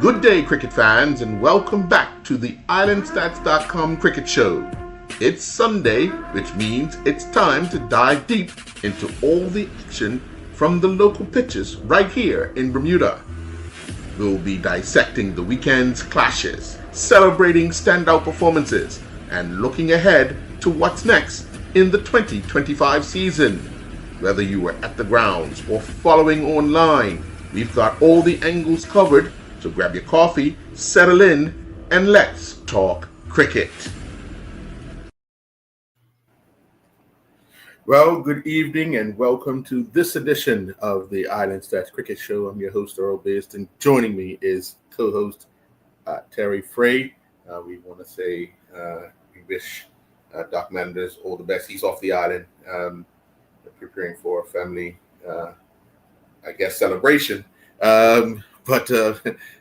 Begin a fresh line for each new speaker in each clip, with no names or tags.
Good day, cricket fans, and welcome back to the IslandStats.com Cricket Show. It's Sunday, which means it's time to dive deep into all the action from the local pitches right here in Bermuda. We'll be dissecting the weekend's clashes, celebrating standout performances, and looking ahead to what's next in the 2025 season. Whether you were at the grounds or following online, we've got all the angles covered. So grab your coffee, settle in, and let's talk cricket. Well, good evening and welcome to this edition of the Island Stats Cricket Show. I'm your host, Earl Beast, and joining me is co-host Terry Frey. We want to say we wish Doc Manders all the best. He's off the island, preparing for a family, celebration. But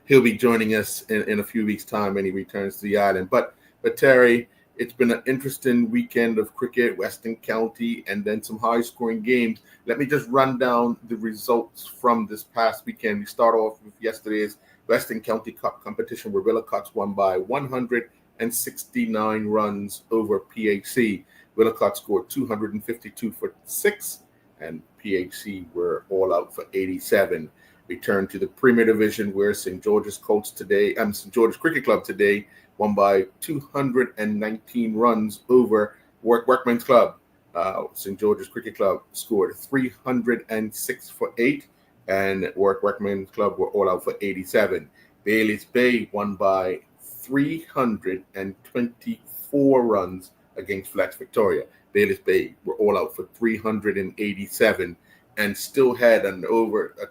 he'll be joining us in a few weeks' time when he returns to the island. But Terry, it's been an interesting weekend of cricket, Western County, and then some high-scoring games. Let me just run down the results from this past weekend. We start off with yesterday's Western County Cup competition, where Willicots won by 169 runs over PHC. Willicott scored 252 for 6, and PHC were all out for 87. Return to the Premier Division, where St. George's Cricket Club today won by 219 runs over Warwick Workmen's Club. St. George's Cricket Club scored 306 for 8, and Warwick Workmen's Club were all out for 87. Bailey's Bay won by 324 runs against Flats Victoria. Bailey's Bay were all out for 387. And still had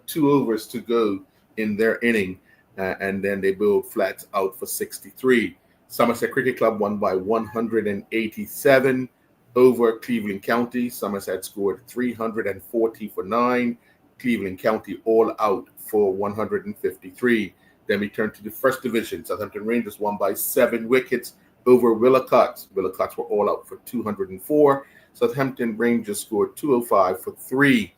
two overs to go in their inning, and then they bowled Flats out for 63. Somerset Cricket Club won by 187 over Cleveland County. Somerset scored 340 for 9. Cleveland County all out for 153. Then we turn to the first division. Southampton Rangers won by 7 wickets over Willicots. Willicots were all out for 204. Southampton Rangers scored 205 for 3.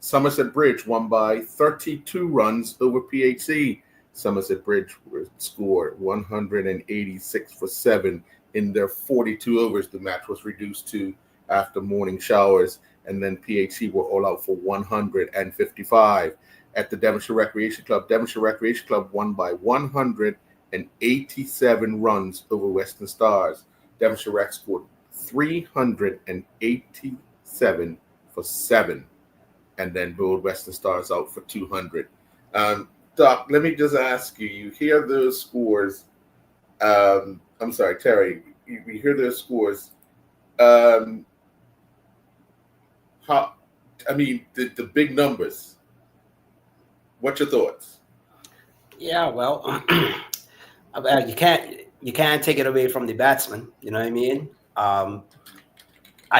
Somerset Bridge won by 32 runs over PHC. Somerset Bridge scored 186 for 7 in their 42 overs. The match was reduced to after morning showers, and then PHC were all out for 155. At the Devonshire Recreation Club won by 187 runs over Western Stars. Devonshire Rec scored 387 for 7. And then bowled Western Stars out for 200. Doc, let me just ask you, you hear those scores. I'm sorry, Terry, you hear those scores. The big numbers. What's your thoughts?
Yeah, well, you can't take it away from the batsman. You know what I mean? I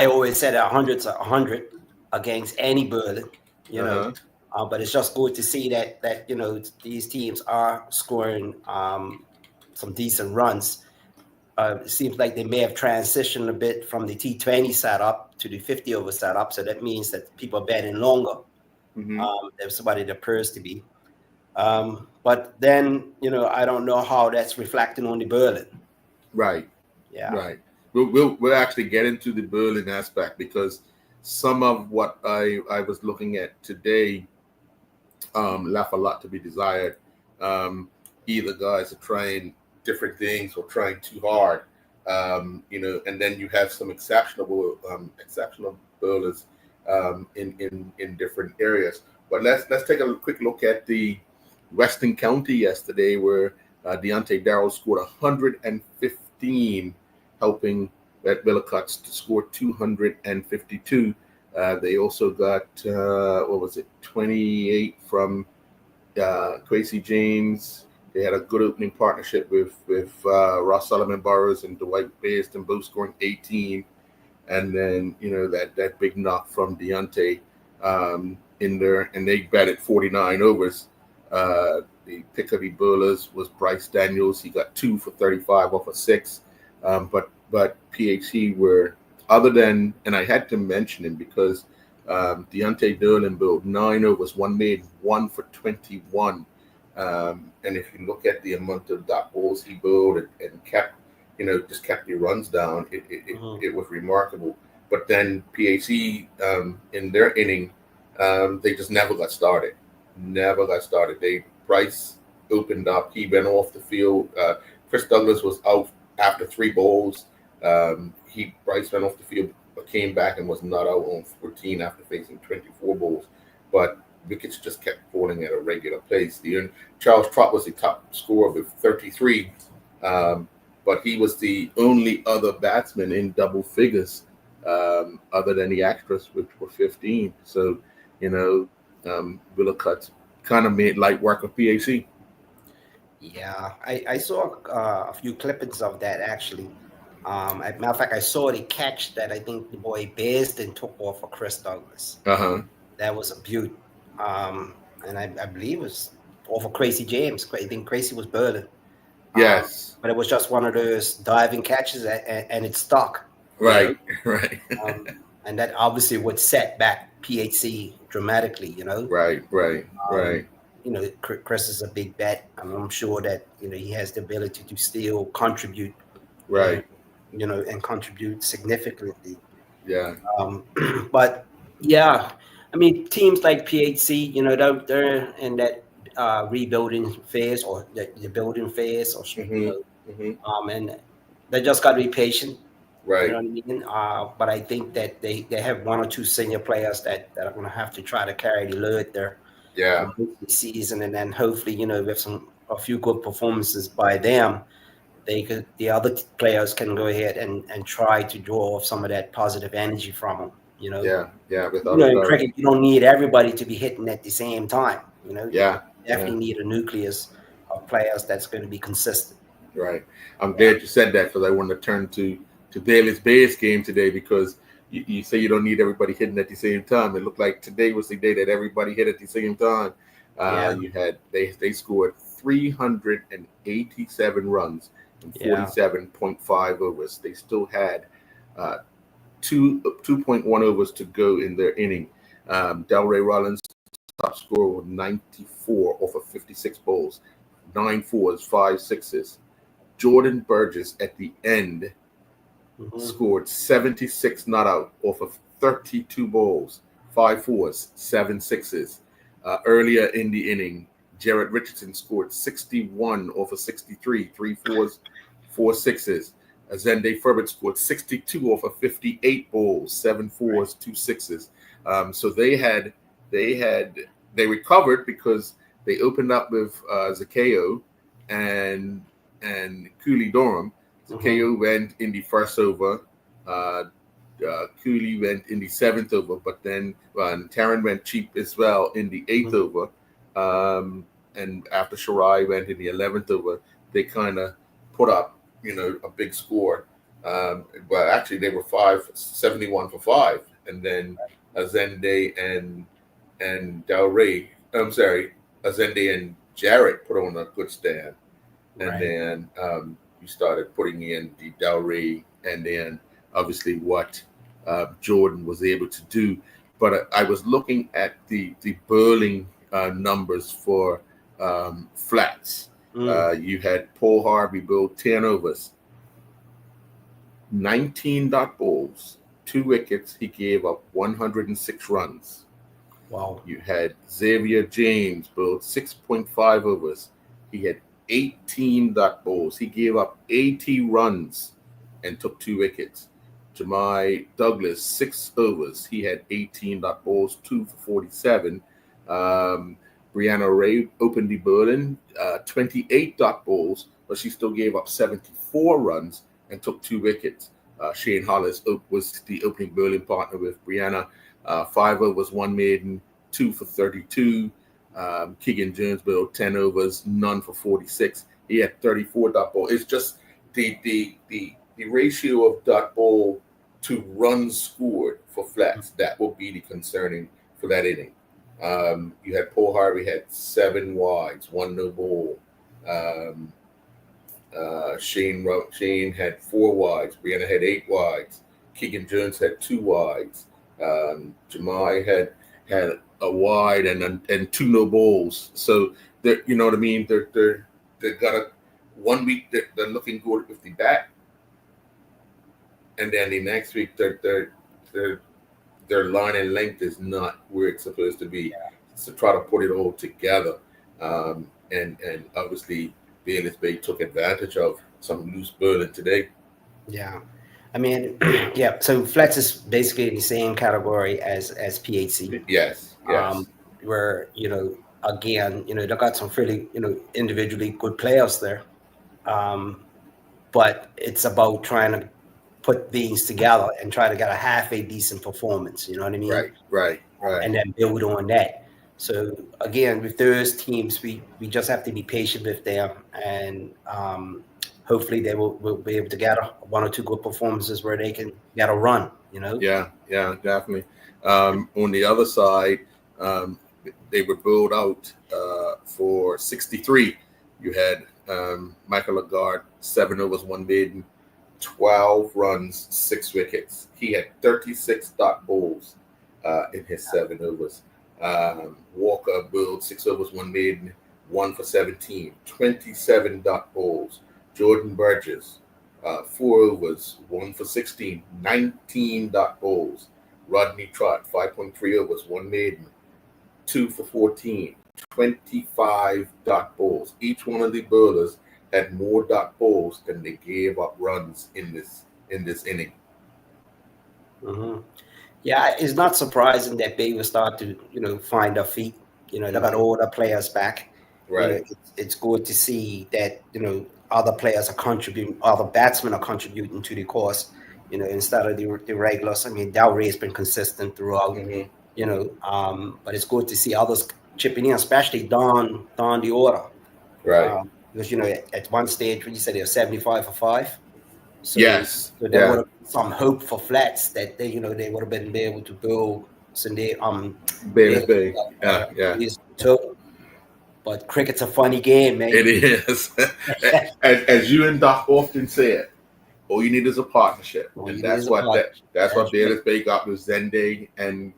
always said 100's 100 against any bowler, but it's just good to see that these teams are scoring some decent runs. It seems like they may have transitioned a bit from the T20 setup to the 50 over setup, so that means that people are betting longer. There's somebody that appears to be, but then I don't know how that's reflecting on the bowling.
Right.
Yeah.
Right. We'll actually get into the bowling aspect, because some of what I was looking at today left a lot to be desired. Either guys are trying different things or trying too hard, and then you have some exceptional bowlers in different areas. But let's take a quick look at the Western County yesterday, where Deontay Darrell scored 115, helping at Willicots to score 252. They also got 28 from Quasi James. They had a good opening partnership with Ross Solomon Burrows and Dwight Baisden, both scoring 18. And then that big knock from Deontay in there, and they batted 49 overs. The pick of the bowlers was Bryce Daniels. He got 2 for 35 off of 6. But PHC were, other than, and I had to mention him because Deontay Dolan bowled 9 overs, one made 1 for 21. And if you look at the amount of dot balls he bowled and kept, just kept the runs down,
Mhm.
it was remarkable. But then PAC, in their inning, they just never got started. Never got started. Bryce opened up. He went off the field. Chris Douglas was out after 3 balls. Bryce went off the field, but came back and was not out on 14 after facing 24 balls. But wickets just kept falling at a regular pace. Charles Trott was the top scorer with 33, but he was the only other batsman in double figures, other than the extras, which were 15. So, Willicott kind of made light work of PAC.
Yeah, I saw a few clippings of that actually. As a matter of fact, I saw the catch that I think the boy Bearsden took off of Chris Douglas.
Uh-huh.
That was a beaut. And I believe it was off of Crazy James. I think Crazy was Berlin.
Yes.
But it was just one of those diving catches, and it stuck.
Right. Right.
And that obviously would set back PHC dramatically.
Right. Right. Right.
Chris is a big bat. I'm sure that he has the ability to still contribute.
Right.
And contribute significantly.
Yeah.
But yeah, I mean, teams like PHC, they're in that rebuilding phase or the building phase, or and they just got to be patient.
Right.
You know what I mean? But I think that they have one or two senior players that are going to have to try to carry the load there.
Yeah.
This season, and then hopefully, with a few good performances by them, the other players can go ahead and try to draw off some of that positive energy from them.
Yeah. Without
in cricket, you don't need everybody to be hitting at the same time.
Yeah.
You definitely need a nucleus of players that's going to be consistent.
Right. I'm glad you said that, because I want to turn to Bailey's Bay's game today, because you say you don't need everybody hitting at the same time. It looked like today was the day that everybody hit at the same time. They scored 387 runs in 47.5 overs. They still had 2.1 overs to go in their inning. Delray Rollins, top scorer, with 94 off of 56 balls, 9 fours, 5 sixes. Jordan Burgess at the end scored 76 not out off of 32 balls, 5 fours, 7 sixes. Earlier in the inning, Jarrett Richardson scored 61 off of 63, 3 fours, 4 sixes. Azende Furbert scored 62 off of 58 balls, 7 fours, 2 sixes. So they recovered because they opened up with Zakeo and Cooley Durham. Zakeo went in the first over. Cooley went in the 7th over, but then Taran went cheap as well in the 8th over. And after Shirai went in the 11th over, they kind of put up, a big score. But actually, they were 71 for 5, and then Azende and Azende and Jarrett put on a good stand, and then you started putting in the Delray, and then obviously what Jordan was able to do. But I was looking at the bowling numbers for flats. You had Paul Harvey bowled 10 overs, 19 dot balls, 2 wickets. He gave up 106 runs.
Wow.
You had Xavier James bowled 6.5 overs. He had 18 dot balls. He gave up 80 runs and took 2 wickets. Jemai Douglas, 6 overs. He had 18 dot balls, 2 for 47. Brianna Ray opened the bowling, 28 dot balls, but she still gave up 74 runs and took 2 wickets. Shane Hollis was the opening bowling partner with Brianna. 5 overs, 1 maiden, 2 for 32. Keegan Jones bowled 10 overs, none for 46. He had 34 dot ball. It's just the ratio of dot ball to runs scored for flats that will be the concerning for that inning. You had Paul Harvey had 7 wides, 1 no ball. Shane had 4 wides. Brianna had 8 wides. Keegan Jones had 2 wides. Jemai had a wide and 2 no balls. So you know what I mean. They got a 1 week they're looking good with the bat, and then the next week their line and length is not where it's supposed to be. So try to put it all together, and obviously Bayless Bay took advantage of some loose bowling today.
Yeah. I mean, yeah. So Flex is basically in the same category as PHC.
Yes, yes,
Where again, they got some really individually good players there, but it's about trying to put these together and try to get a half a decent performance. You know what I mean?
right.
And then build on that. So again, with those teams, we just have to be patient with them, and hopefully they will be able to get one or two good performances where they can get a run.
Yeah, definitely. On the other side, they were bowled out for 63. You had Michael Lagarde, 7 overs, 1 maiden, 12 runs, 6 wickets. He had 36 dot balls in his 7 overs. Walker bowled 6 overs, 1 maiden, 1 for 17, 27 dot balls. Jordan Burgess, 4 overs, 1 for 16, 19 dot balls. Rodney Trott, 5.3 overs, 1 maiden, 2 for 14, 25 dot balls. Each one of the bowlers had more dot balls than they gave up runs in this inning.
Mm-hmm. Yeah, it's not surprising that Bay will start to find their feet. They got all the players back.
Right.
It's good to see that other players are contributing, other batsmen are contributing to the cause. Instead of the regulars. I mean, Dalray has been consistent throughout. But it's good to see others chipping in, especially Don the order.
Right.
Because at one stage when you said they were 75 for 5. So,
yes.
So there would have been some hope for Flats that they would have been able to build Sunday
Bayless Bay. Yeah.
But cricket's a funny game, man.
It is. as you and Doc often said, all you need is a partnership. And that's what Bayless Bay got with Zende and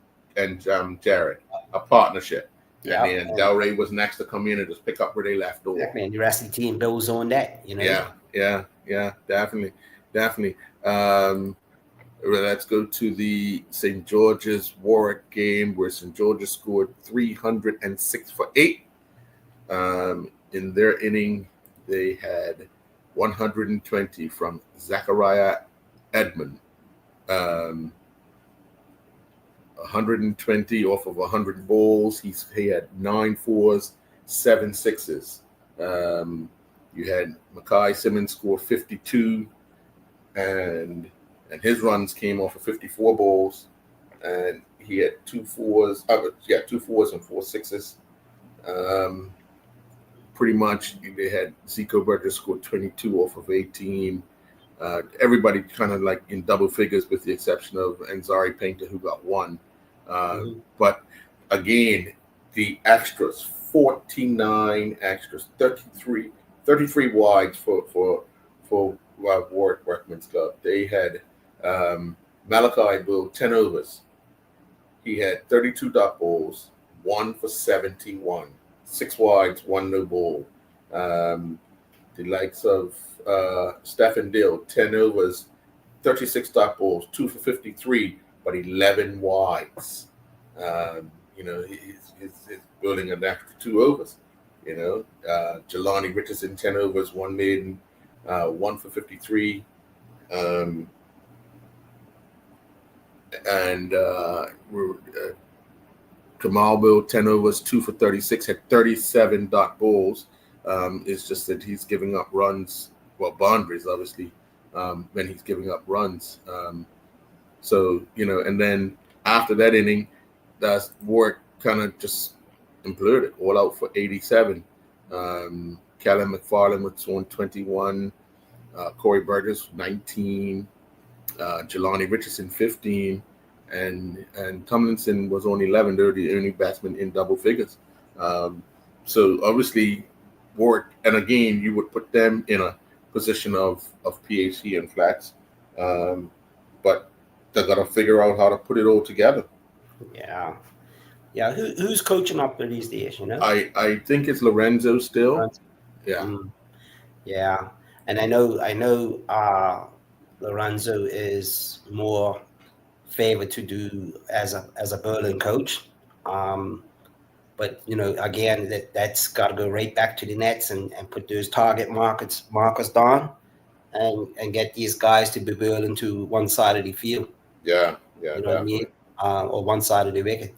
Jared. A partnership.
Yeah.
And Dalray was next to come in and just pick up where they left off.
Exactly. And the rest of the team builds on that,
Yeah, definitely. Let's go to the St. George's Warwick game where St. George's scored 306 for 8. In their inning, they had 120 from Zachariah Edmond. 120 off of 100 balls. He had 9 fours, 7 sixes. You had Mackay Simmons score 52, and his runs came off of 54 balls, and he had 2 fours. 2 fours and 4 sixes. Pretty much, they had Zico Burgess scored 22 off of 18. Everybody kind of like in double figures, with the exception of Anzari Painter, who got 1. But again, the extras, 49 extras, 33 wides for Warwick Workmen's Club. They had Malachi Bull 10 overs. He had 32 dot balls, 1 for 71, 6 wides, 1 no ball. The likes of Stephen Dill, 10 overs, 36 dot balls, 2 for 53, but 11 wides. He's building an extra 2 overs. Jelani Richardson, 10 overs, 1 maiden, 1 for 53. Kamal Bill, 10 overs, 2 for 36, had 37 dot balls. It's just that he's giving up runs, boundaries, obviously, when he's giving up runs. And then after that inning, that Warwick kind of just imploded, all out for 87. Callum McFarlane was on 21, Corey Burgess 19, Jelani Richardson 15, and Tomlinson was on 11. They're the only batsman in double figures. So obviously Warwick, and again, you would put them in a position of PHC and Flats, but they got to figure out how to put it all together.
Yeah. Yeah, who's coaching up there these days? You know,
I think it's Lorenzo still. Yeah.
Mm, yeah, and I know Lorenzo is more favored to do as a Berlin coach. Um, but again, that's got to go right back to the Nets and put those target markers down and get these guys to be Berlin to one side of the field.
Yeah.
You know what I mean? Or one side of the wicket.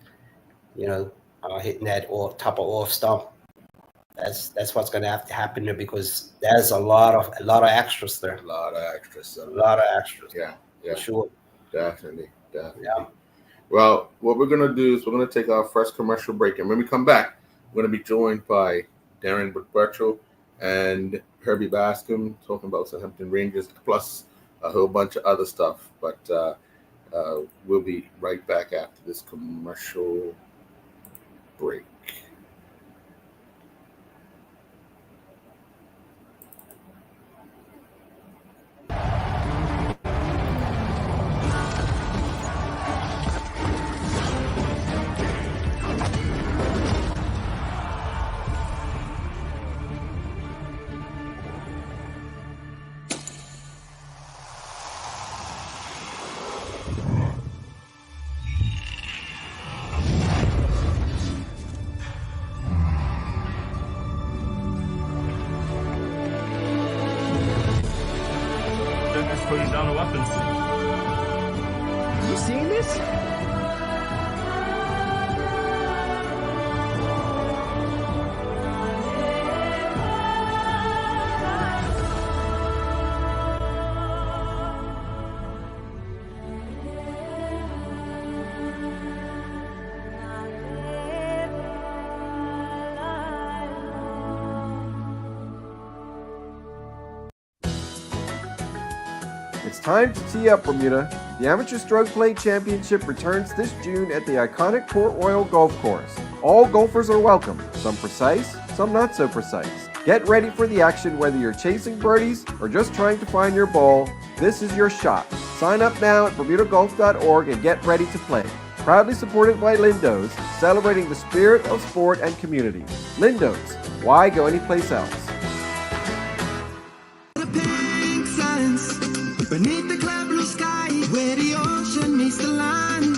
Hitting that or top of off stump. That's what's going to have to happen there because there's a lot of extras there.
A lot of extras.
Yeah,
for
sure.
Definitely.
Yeah.
Well, what we're going to do is we're going to take our first commercial break. And when we come back, we're going to be joined by Darren Butchell and Herbie Bascom talking about Southampton Rangers, plus a whole bunch of other stuff. But we'll be right back after this commercial break.
Putting down the weapons.
You seen this?
It's time to tee up, Bermuda. The Amateur Stroke Play Championship returns this June at the iconic Port Royal Golf Course. All golfers are welcome, some precise, some not so precise. Get ready for the action whether you're chasing birdies or just trying to find your ball. This is your shot. Sign up now at bermudagolf.org and get ready to play. Proudly supported by Lindo's, celebrating the spirit of sport and community. Lindo's, why go anyplace else?
Beneath the clear blue sky, where the ocean meets the land,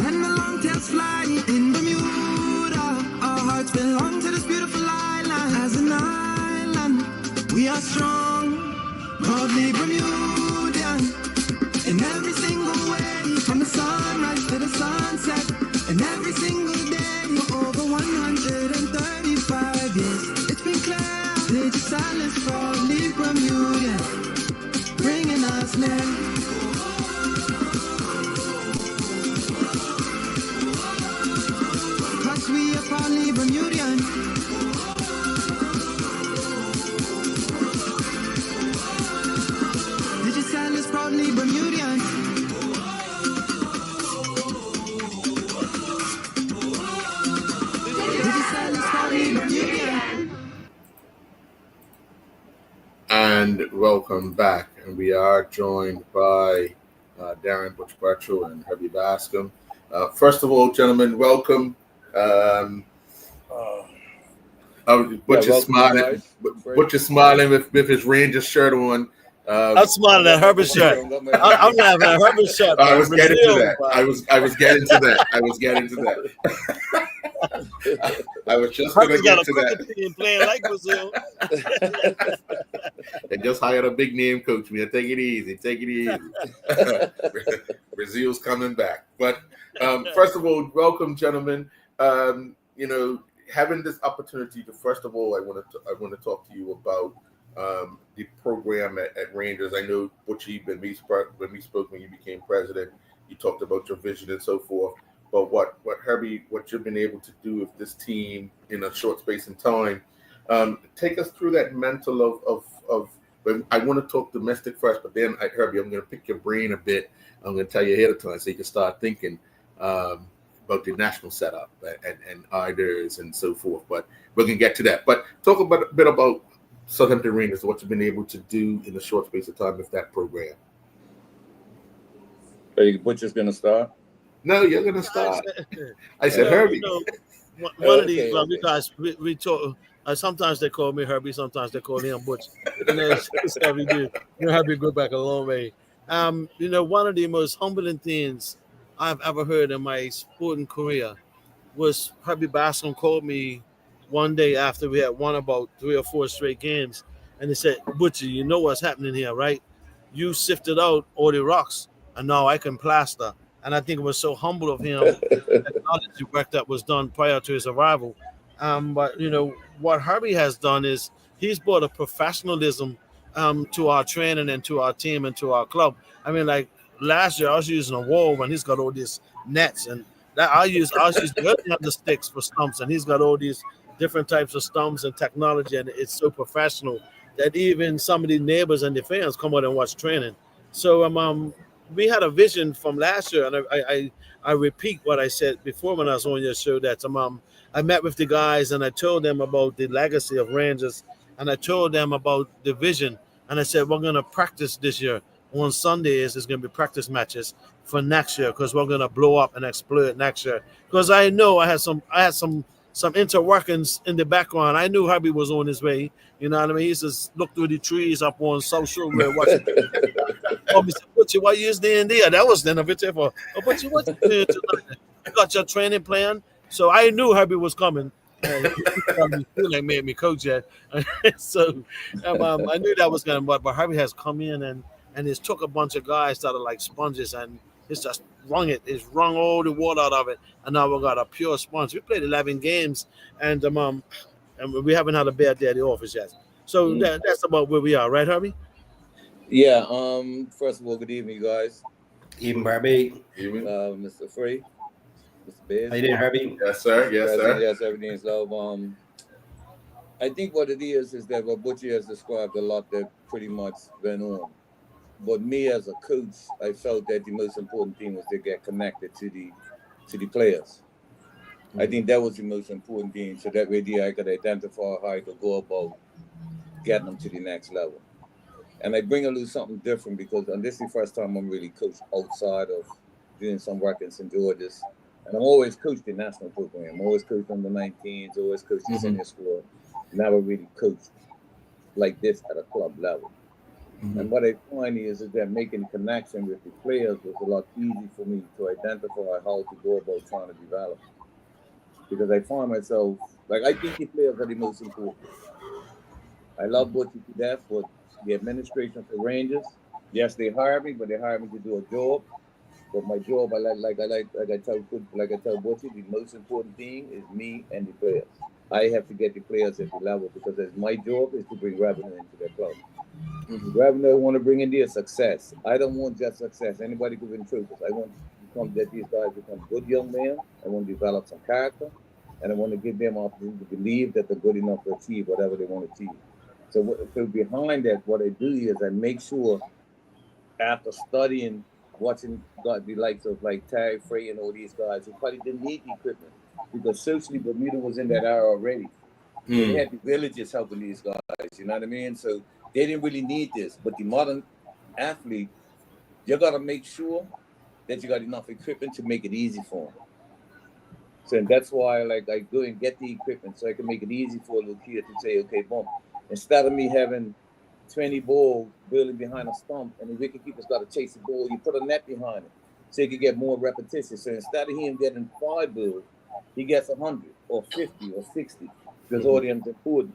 and the long-tails fly in Bermuda. Our hearts belong to this beautiful island. As an island, we are strong, proudly Bermudian. In every single way, from the sunrise to the sunset, and every single day for over 135 years. It's been clear, Digit Silence, proudly Bermudian. Bringing us near. Cause we are proudly Bermudian. Digit Silence, proudly Bermudian. Digit Silence, proudly Bermudian.
And welcome back. And we are joined by Darren Butchell and Herbie Bascom. First of all, gentlemen, welcome. Butch is smiling. Butch is smiling with his Rangers shirt on.
I'm smiling at Herbert's shirt. I'm laughing at Herbert's shirt.
I was getting to that. I was getting to that. I was getting to that. I was just going to get to that.
Team playing like Brazil.
They just hired a big name coach. Man, take it easy. Take it easy. Brazil's coming back. But first of all, welcome, gentlemen. Having this opportunity to first of all, I want to talk to you about the program at Rangers. I know Butchie, when we spoke when you became president, you talked about your vision and so forth. But what Herbie, what you've been able to do with this team in a short space in time, take us through that mental of. But I want to talk domestic first, but then Herbie, I'm going to pick your brain a bit. I'm going to tell you ahead of time so you can start thinking about the national setup and iders and so forth. But we're going to get to that. But talk a bit about Southampton Rangers, what you've been able to do in a short space of time with that program.
Butcher's going to start.
No, you're gonna start. I said,
You
Herbie.
know, one of these,
Okay,
well,
okay.
you guys, we talk. Sometimes they call me Herbie, sometimes they call him Butch. It's how we do. Herbie go back a long way. One of the most humbling things I've ever heard in my sporting career was Herbie Bascom called me one day after we had won about 3 or 4 straight games, and he said, "Butchie, you know what's happening here, right? You sifted out all the rocks, and now I can plaster." And I think it was so humble of him to acknowledge the work that was done prior to his arrival. But what Herbie has done is he's brought a professionalism to our training and to our team and to our club. I mean, like last year, I was using a wall when he's got all these nets and that I use the sticks for stumps, and he's got all these different types of stumps and technology, and it's so professional that even some of the neighbors and the fans come out and watch training. So we had a vision from last year, and I repeat what I said before when I was on your show that I met with the guys and I told them about the legacy of Rangers, and I told them about the vision, and I said we're going to practice this year. On Sundays, there's going to be practice matches for next year because we're going to blow up and explode next year. Because I know I had some interworkings in the background. I knew Herbie was on his way. You know what I mean? He used to look through the trees up on South Shore Road watching. He said, "Butchie, why you staying there?" That was then a bit for. "Oh, Butchie, what you doing tonight? You got your training plan?" So I knew Herbie was coming. And he probably still ain't made me coach yet. So I knew that was going to, but Herbie has come in and he's took a bunch of guys that are like sponges and it's just wrung it. It's wrung all the water out of it. And now we got a pure sponge. We played 11 games and we haven't had a bad day at the office yet. So that's about where we are, right, Herbie?
Yeah. First of all, good evening, you guys.
Even Herbie.
Mr. Free, Mr. Biz.
How you doing, Herbie?
Yes, sir. Yes,
President,
sir.
yes, everything's love. I think what it is that what Butchie has described a lot that pretty much went on. But me as a coach, I felt that the most important thing was to get connected to the players. I think that was the most important thing. So that way I could identify how I could go about getting them to the next level. And I bring a little something different because this is the first time I'm really coached outside of doing some work in St. George's. And I'm always coached the national program. I'm always coached on the 19s, always coached the senior squad. Never really coached like this at a club level. And what I find is that making a connection with the players was a lot easier for me to identify how to go about trying to develop. Because I find myself, like I think the players are the most important. I love Butchie to death, but the administration for Rangers, yes, they hire me, but they hire me to do a job. But my job, I tell Butchie, the most important thing is me and the players. I have to get the players at the level because my job is to bring revenue into their club. Revenue I want to bring in their success. I don't want just success. Anybody could win trophies. I want that these guys become good young men. I want to develop some character, and I want to give them opportunity to believe that they're good enough to achieve whatever they want to achieve. So behind that, what I do is I make sure after studying, watching the likes of like Terry Frey and all these guys who probably didn't need the equipment because socially Bermuda was in that era already. They had the villages helping these guys, you know what I mean? So they didn't really need this. But the modern athlete, you got to make sure that you got enough equipment to make it easy for them. So that's why I go and get the equipment so I can make it easy for a little kid to say, okay, boom. Instead of me having 20 balls building behind a stump and the wicketkeeper's got to chase the ball, you put a net behind it so you can get more repetition. So instead of him getting 5 balls, he gets 100 or 50 or 60 because all them important,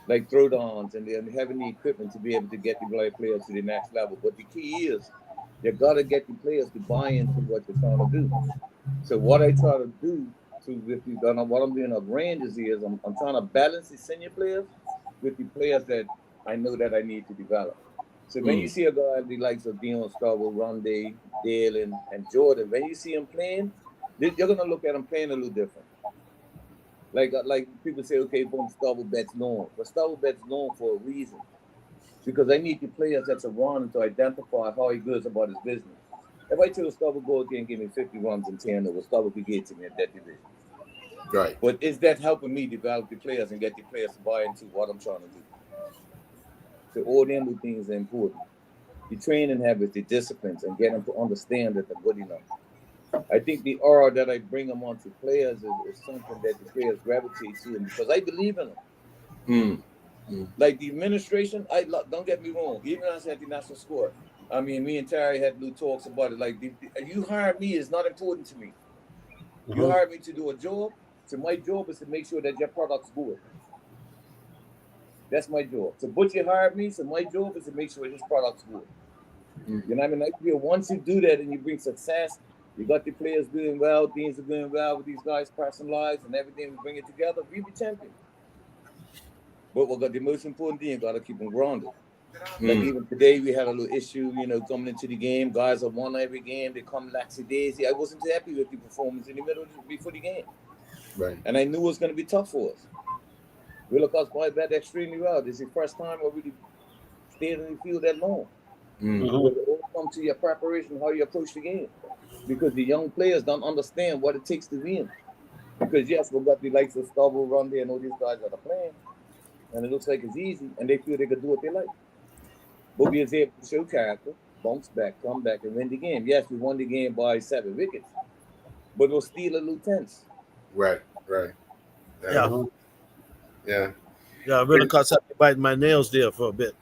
like throwdowns and having the equipment to be able to get the players to the next level. But the key is you got to get the players to buy into what you're trying to do. So what I try to do what I'm doing at Rangers is I'm trying to balance the senior players with the players that I know that I need to develop. So when you see a guy the likes of Dion Scarborough, Rondé, Dale, and Jordan, when you see him playing, you're going to look at him playing a little different. Like people say, okay, boom, Scarborough Betts known. But Scarborough Betts known for a reason. Because I need the players that's around him to identify how he goes about his business. If I tell Scarborough go again and give me 50 runs and 10 over, Scarborough could get to me at that division.
Right.
But is that helping me develop the players and get the players to buy into what I'm trying to do? So all them things are important. The training habits, the disciplines, and get them to understand that they're good enough. I think the aura that I bring amongst players is something that the players gravitate to, and because I believe in them. Like the administration, don't get me wrong. Even as at the national squad, I mean, me and Terry had little talks about it. Like, you hired me is not important to me. You hired me to do a job. So my job is to make sure that your product's good. That's my job. So Butchie hired me, so my job is to make sure his product's good. You know what I mean? Like, once you do that and you bring success, you got the players doing well, things are doing well with these guys' personal lives and everything. We bring it together, we be champion. But we got the most important thing, you got to keep them grounded. Like even today, we had a little issue, coming into the game. Guys have won every game. They come laxy-daisy. I wasn't happy with the performance in the middle before the game.
Right.
And I knew it was going to be tough for us. Wilcox boys batted extremely well. This is the first time I really stayed in the field that long. It all comes to your preparation, how you approach the game. Because the young players don't understand what it takes to win. Because, yes, we've got the likes of Stubble, Rundy, and all these guys that are playing. And it looks like it's easy, and they feel they could do what they like. But we was able to show character, bounce back, come back, and win the game. Yes, we won the game by 7 wickets. But it was still a little tense.
Right.
Yeah.
Yeah.
Yeah, I really caught something biting my nails there for a bit.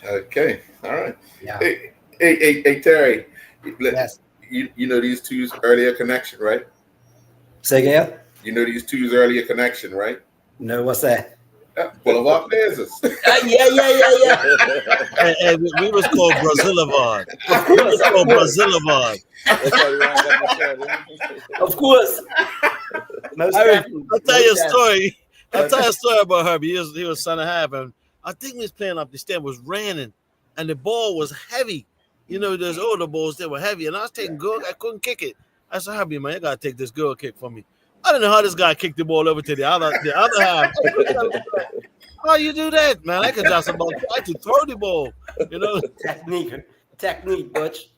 Okay. All right.
Yeah.
Hey, Terry.
Yes.
You know these two's earlier connection, right?
Say again?
You know these two's earlier connection, right?
No, what's that?
Boulevard Blazers.
Yeah.
And we was called Brazilavard. We was called Brazilavard.
That's why we wound up in
Of course. Most definitely.
I'll tell you a story. I'll tell you a story about Herbie. He was son of half, and I think we was playing up the stand, was raining, and the ball was heavy. There's older balls that were heavy, and I was taking good. I couldn't kick it. I said, Herbie, man, you gotta take this girl kick from me. I don't know how this guy kicked the ball over to the other half. How you do that, man? I could just about try to throw the ball,
Technique, Butch.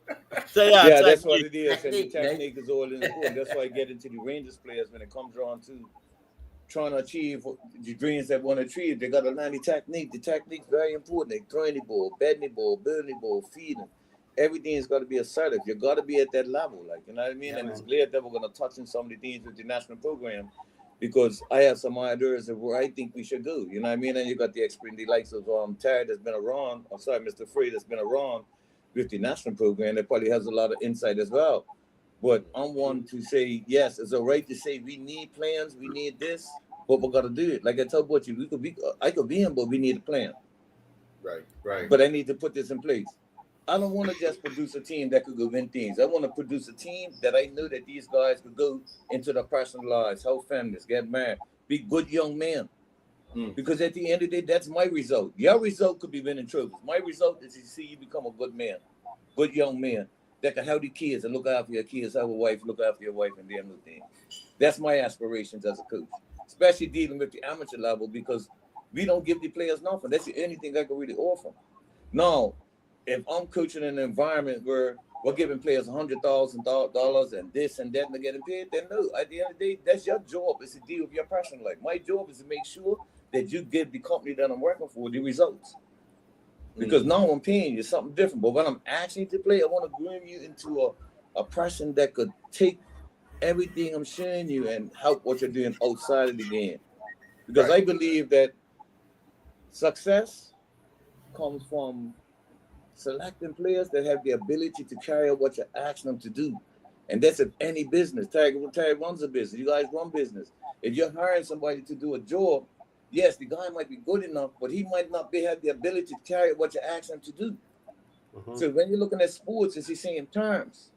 So,
yeah, that's what it is. And the
Technique,
technique is all important. That's why I get into the Rangers players when it comes around to trying to achieve the dreams that want to achieve. They got to learn the technique. The technique is very important. They throwing the ball, betting the ball, building the ball, feeding. Everything's got to be assertive. You got to be at that level, you know what I mean?
Yeah,
and it's glad that we're going to touch on some of the things with the national program because I have some ideas of where I think we should go. You know what I mean? And you got the experience, the likes of Terry that's been around. I'm sorry, Mr. Frey that's been around with the national program that probably has a lot of insight as well. But I'm one to say, yes, it's all right to say we need plans, we need this, but we got to do it. Like I told you, I could be him, but we need a plan.
Right.
But I need to put this in place. I don't want to just produce a team that could go win things. I want to produce a team that I know that these guys could go into their personal lives, help families, get married, be good young men. Because at the end of the day, that's my result. Your result could be winning trophies. My result is to see you become a good man, good young man that can help the kids and look after your kids, have a wife, look after your wife and them little things. That's my aspirations as a coach, especially dealing with the amateur level because we don't give the players nothing. That's the only thing I can really offer. Now, if I'm coaching in an environment where we're giving players $100,000 and this and that and they're getting paid, then no, at the end of the day, that's your job. It's to deal with your personal life. My job is to make sure that you give the company that I'm working for the results. Because now I'm paying you something different. But when I'm asking you to play, I want to groom you into a person that could take everything I'm showing you and help what you're doing outside of the game. Because I believe that success comes from selecting players that have the ability to carry out what you're asking them to do. And that's in any business. Terry runs a business. You guys run business. If you're hiring somebody to do a job, yes, the guy might be good enough, but he might not have the ability to carry out what you're asking him to do. So when you're looking at sports, it's the same terms.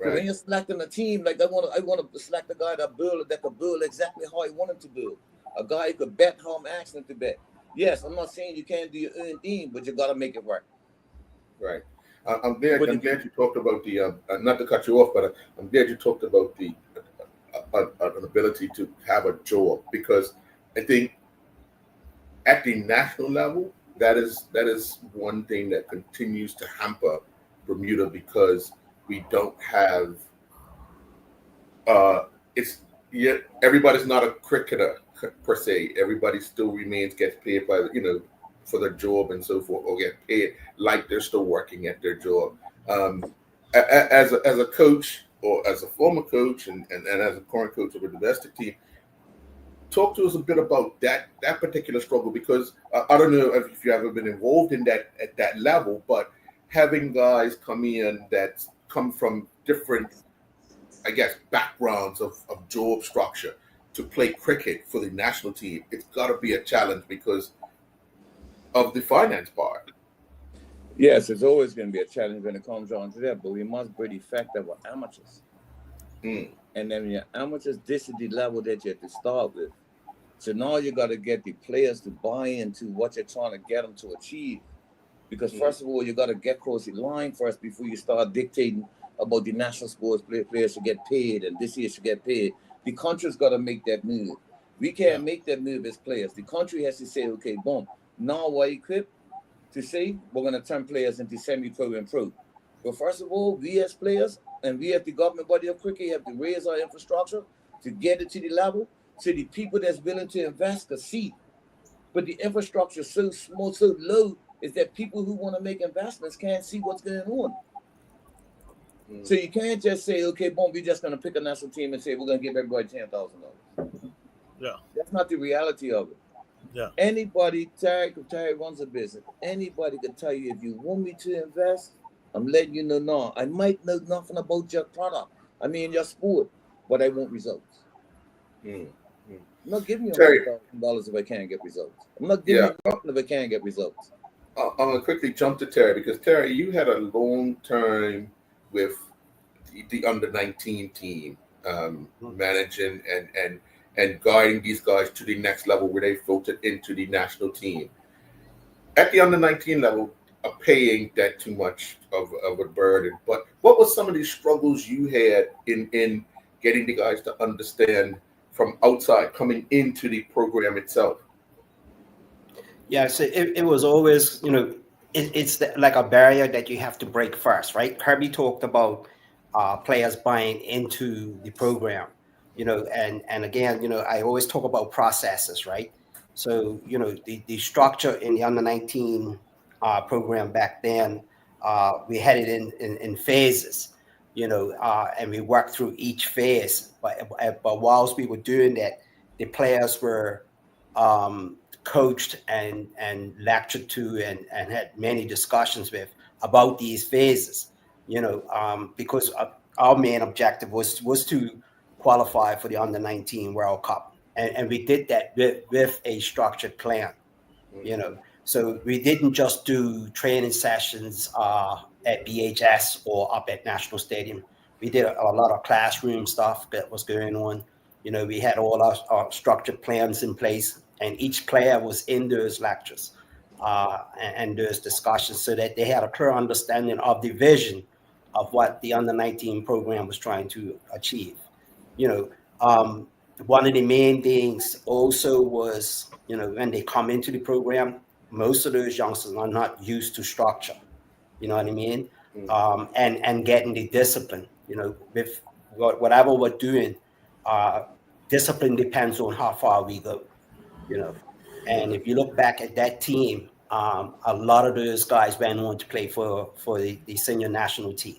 So when you're selecting a team, like I want to select a guy that could build exactly how I want him to build. A guy who could bet how I'm asking him to bet. Yes, I'm not saying you can't do your own thing, but you got to make it work.
Right. I'm glad you talked about the, not to cut you off, but I'm glad you talked about the an ability to have a job, because I think at the national level, that is one thing that continues to hamper Bermuda, because we don't have, everybody's not a cricketer per se. Everybody still gets paid by, for their job and so forth, or get paid like they're still working at their job. as a coach or as a former coach and as a current coach of a domestic team, talk to us a bit about that particular struggle, because I don't know if you've ever been involved in that at that level, but having guys come in that come from different, I guess, backgrounds of job structure to play cricket for the national team, it's got to be a challenge because of the finance part.
Yes, it's always going to be a challenge when it comes down to that, but we must break the fact that we're amateurs.
Mm.
And then when you're amateurs, this is the level that you have to start with. So now you got to get the players to buy into what you're trying to get them to achieve. Because first of all, you got to get across the line first before you start dictating about the national sports players should get paid and this year should get paid. The country's got to make that move. We can't make that move as players. The country has to say, okay, boom, now we're equipped to say we're going to turn players into semi-pro and pro. But first of all, we as players and we as the government body of cricket have to raise our infrastructure to get it to the level so the people that's willing to invest can see. But the infrastructure is so small, so low, is that people who want to make investments can't see what's going on. So you can't just say, okay, boom, we're just going to pick a national team and say we're going to give everybody $10,000.
Yeah.
That's not the reality of it.
Yeah.
Anybody, Terry runs a business. Anybody can tell you, if you want me to invest, I'm letting you know now. I might know nothing about your product. I mean, your sport, but I want results. I'm not giving you $100,000 if I can't get results. I'm not giving you nothing if I can't get results.
I'm going to quickly jump to Terry, because Terry, you had a long time with the under-19 team, managing and guiding these guys to the next level where they filtered into the national team. At the under-19 level, paying that too much of a burden. But what were some of these struggles you had in getting the guys to understand from outside coming into the program itself?
Yeah, so it was always, it's like a barrier that you have to break first, right? Kirby talked about players buying into the program, and again, I always talk about processes, right? So, the structure in the under-19 program back then, we had it in phases, and we worked through each phase. But whilst we were doing that, the players were coached and lectured to and had many discussions with about these phases, because our main objective was to qualify for the under-19 World Cup. And we did that with a structured plan, So we didn't just do training sessions at BHS or up at National Stadium. We did a lot of classroom stuff that was going on. We had all our structured plans in place, and each player was in those lectures and those discussions so that they had a clear understanding of the vision of what the under-19 program was trying to achieve. One of the main things also was, when they come into the program, most of those youngsters are not used to structure, you know what I mean? And getting the discipline, with whatever we're doing, discipline depends on how far we go, And if you look back at that team, a lot of those guys went on to play for the senior national team,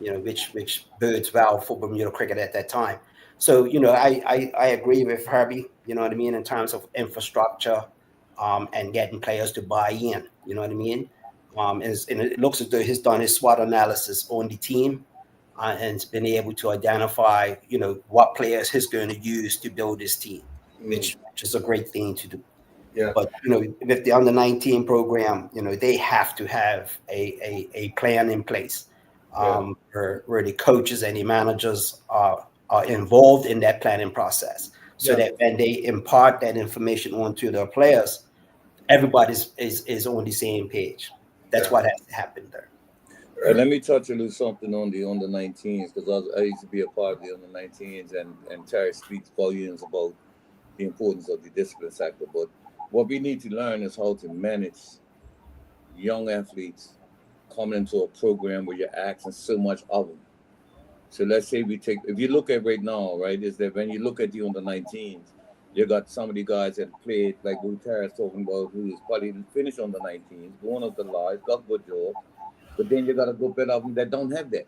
which bodes well for Bermuda cricket at that time. So, I agree with Herbie, you know what I mean, in terms of infrastructure and getting players to buy in, you know what I mean? And it looks as though he's done his SWOT analysis on the team and has been able to identify, what players he's going to use to build his team, which is a great thing to do.
Yeah.
But, with the under-19 program, they have to have a plan in place where the coaches and the managers are involved in that planning process, so that when they impart that information onto their players, everybody is on the same page. That's what has to happen there.
Let me touch a little something on the under-19s, because I used to be a part of the under-19s, and Terry speaks volumes about the importance of the discipline sector. But what we need to learn is how to manage young athletes coming into a program where you're asking so much of them. So let's say if you look at right now, right, is that when you look at the under-19s, you got some of the guys that played, like who Tara's talking about, who's probably finished under-19s, going up the live, got good job, But then you got to go better of them that don't have that.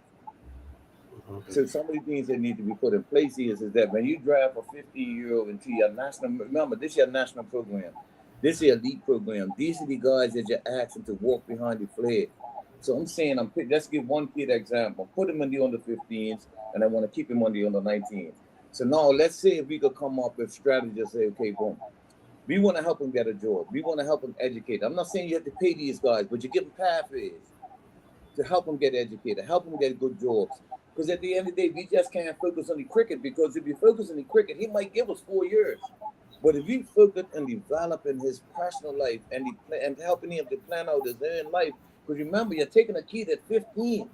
So some of the things that need to be put in place is that when you draft a 15-year-old into your national, remember, this is your national program. This is your elite program. These are the guys that you're asking to walk behind the flag. So I'm saying, let's give one kid an example. Put him in the under 15s, and I want to keep him on the under 19s. So now let's say if we could come up with strategies, say, okay, boom. We want to help him get a job. We want to help him educate. I'm not saying you have to pay these guys, but you give them pathways to help them get educated, help them get good jobs. Because at the end of the day, we just can't focus on the cricket, because if you focus on the cricket, he might give us 4 years. But if we focus on developing his personal life and helping him to plan out his own life, because remember, you're taking a kid at 15,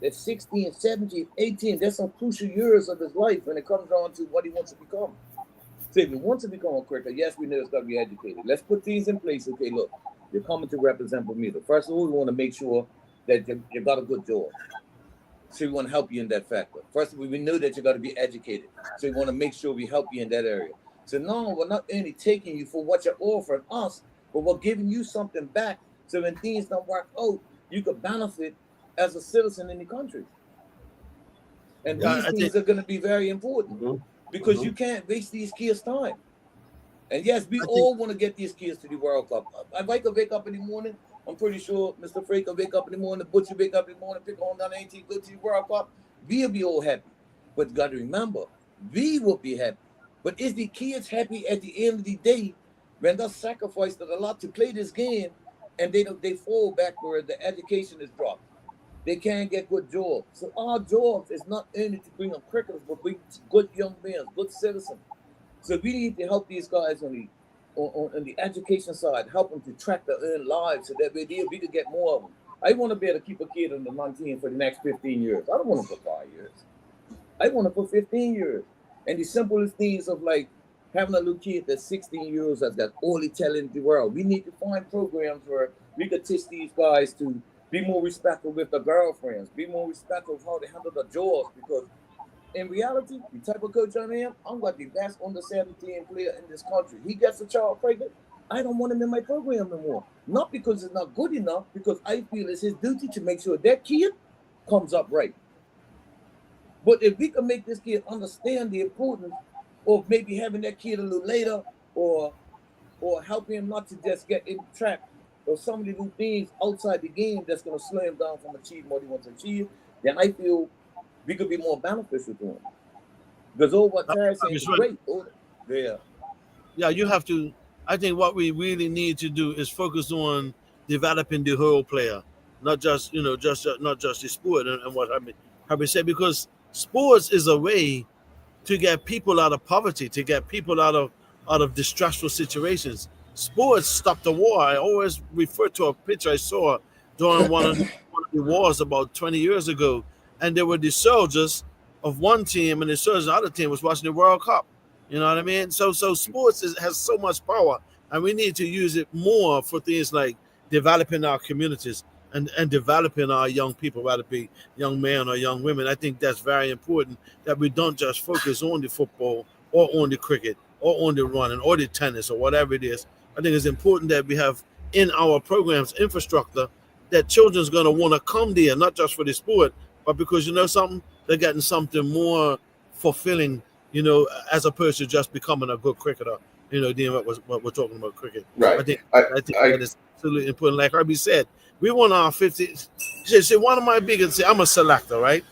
at 16, 17, 18, there's some crucial years of his life when it comes down to what he wants to become. So if he wants to become a cricketer, yes, we know it's got to be educated. Let's put things in place. Okay, look, you're coming to represent Bermuda. First of all, we want to make sure that you got a good job. So we want to help you in that factor. First of all, we know that you got to be educated. So we want to make sure we help you in that area. So no, we're not only taking you for what you're offering us, but we're giving you something back. So when things don't work out, you could benefit as a citizen in the country. And these things are going to be very important because you can't waste these kids' time. And yes, we all want to get these kids to the World Cup. If I could wake up in the morning, I'm pretty sure Mr. Frey could wake up in the morning, Butcher wake up in the morning, pick on down 18, go to the World Cup. We'll be all happy. But you got to remember, we will be happy. But is the kids happy at the end of the day when they sacrificed a lot to play this game and they fall back where the education is dropped? They can't get good jobs. So our jobs is not only to bring up cricketers, but bring good young men, good citizens. So we need to help these guys on the education side, help them to track their own lives so that we could get more of them. I want to be able to keep a kid on the 19 for the next 15 years. I don't want to put 5 years. I want to put 15 years. And the simplest things of like having a little kid that's 16 years old that's got all the talent in the world. We need to find programs where we could teach these guys to be more respectful with their girlfriends, be more respectful of how they handle their jobs, because in reality, the type of coach I am, I'm like the best under 17 player in this country. He gets a child pregnant, I don't want him in my program anymore. Not because it's not good enough, because I feel it's his duty to make sure that kid comes up right. But if we can make this kid understand the importance of maybe having that kid a little later, or help him not to just get in trap or some of the new things outside the game that's going to slow him down from achieving what he wants to achieve, then I feel we could be more beneficial to him. Because all what Terry said is great.
Yeah, you have to. I think what we really need to do is focus on developing the whole player, not just not just the sport and what have been said, because sports is a way to get people out of poverty, to get people out of distressful situations. Sports stopped the war. I always refer to a picture I saw during one of the wars about 20 years ago, and there were the soldiers of one team and the soldiers of the other team was watching the World Cup. You know what I mean? So sports has so much power, and we need to use it more for things like developing our communities and developing our young people, whether it be young men or young women. I think that's very important, that we don't just focus on the football or on the cricket or on the running or the tennis or whatever it is. I think it's important that we have in our programs infrastructure that children's going to want to come there, not just for the sport, but because something, they're getting something more fulfilling, as opposed to just becoming a good cricketer. Dealing with what we're talking about cricket.
Right.
I think that is absolutely important. Like Herbie said, we want our 50. See, one of my biggest, I'm a selector, right?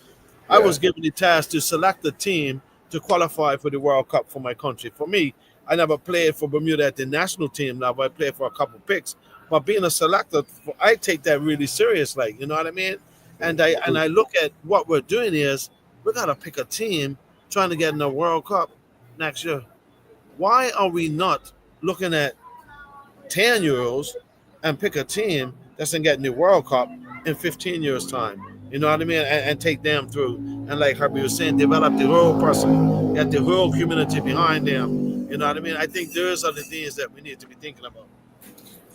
Yeah. I was given the task to select a team to qualify for the World Cup for my country. For me, I never played for Bermuda at the national team level. I played for a couple picks. But being a selector, I take that really serious, you know what I mean? And I look at what we're doing is we got to pick a team trying to get in the World Cup next year. Why are we not looking at 10-year-olds and pick a team that's going to get in the World Cup in 15 years' time? You know what I mean? And take them through. And like Herbie was saying, develop the whole person, get the whole community behind them. You know what I mean? I think those are the things that we need to be thinking about.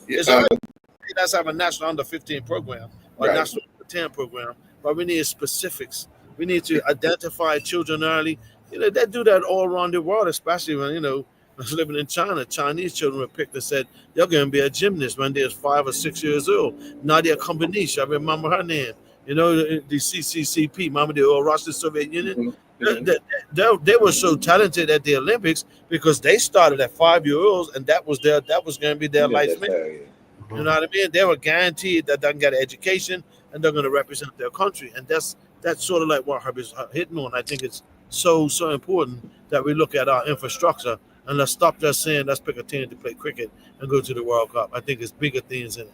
Let's have a national under 15 program or national under 10 program, but we need specifics. We need to identify children early. They do that all around the world, especially when, I was living in China. Chinese children were picked and said, "You're going to be a gymnast when they're 5 or 6 years old." Nadia Comaneci, I remember her name. You know, the CCCP, remember the old Russian Soviet Union?
Mhm,
They,
mhm.
they were so talented at the Olympics because they started at 5-year-olds, and that was going to be their
Yeah,
life
that's
mission.
right.
You know what I mean? They were guaranteed that they can get an education and they're going to represent their country, and that's sort of like what Herb is hitting on. I think it's so important that we look at our infrastructure and let's stop just saying let's pick a team to play cricket and go to the World Cup. I think it's bigger things in it.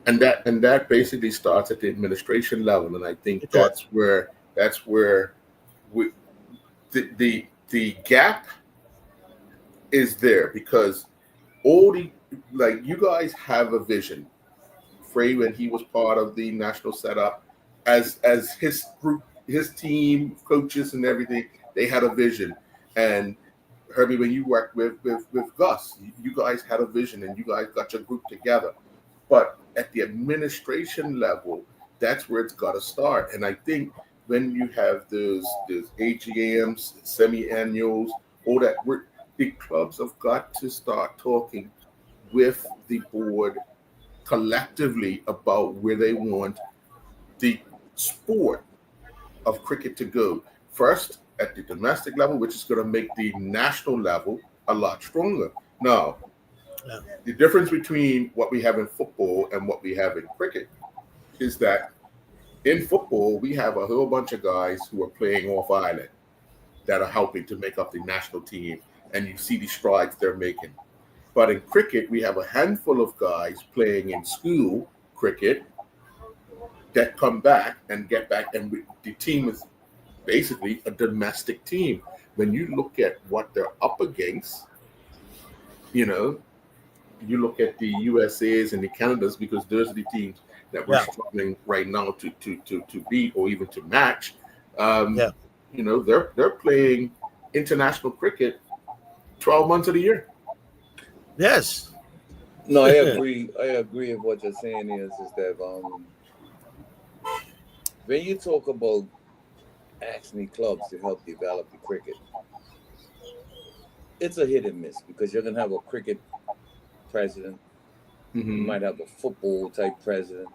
And that basically starts at the administration level, and I think
It does.
that's where we, the gap is there, because all the, like, you guys have a vision. Frey, when he was part of the national setup, as his group, his team, coaches, and everything, they had a vision. And Herbie, when you worked with Gus, you guys had a vision, and you guys got your group together. But at the administration level, that's where it's got to start. And I think when you have those AGMs, semi-annuals, all that, the clubs have got to start talking with the board collectively about where they want the sport of cricket to go. First, at the domestic level, which is going to make the national level a lot stronger. Now,
Yeah.
the difference between what we have in football and what we have in cricket is that in football, we have a whole bunch of guys who are playing off island that are helping to make up the national team, and you see the strides they're making. But in cricket, we have a handful of guys playing in school cricket that come back and get back, and the team is basically a domestic team. When you look at what they're up against, you know, you look at the USAs and the Canadas, because those are the teams that we're
Yeah.
struggling right now to beat or even to match.
Yeah.
You know, they're playing international cricket 12 months of the year.
Yes.
No, I agree. I agree with what you're saying is that when you talk about asking clubs to help develop the cricket, it's a hit and miss, because you're gonna have a cricket president, you
Mhm.
might have a football type president.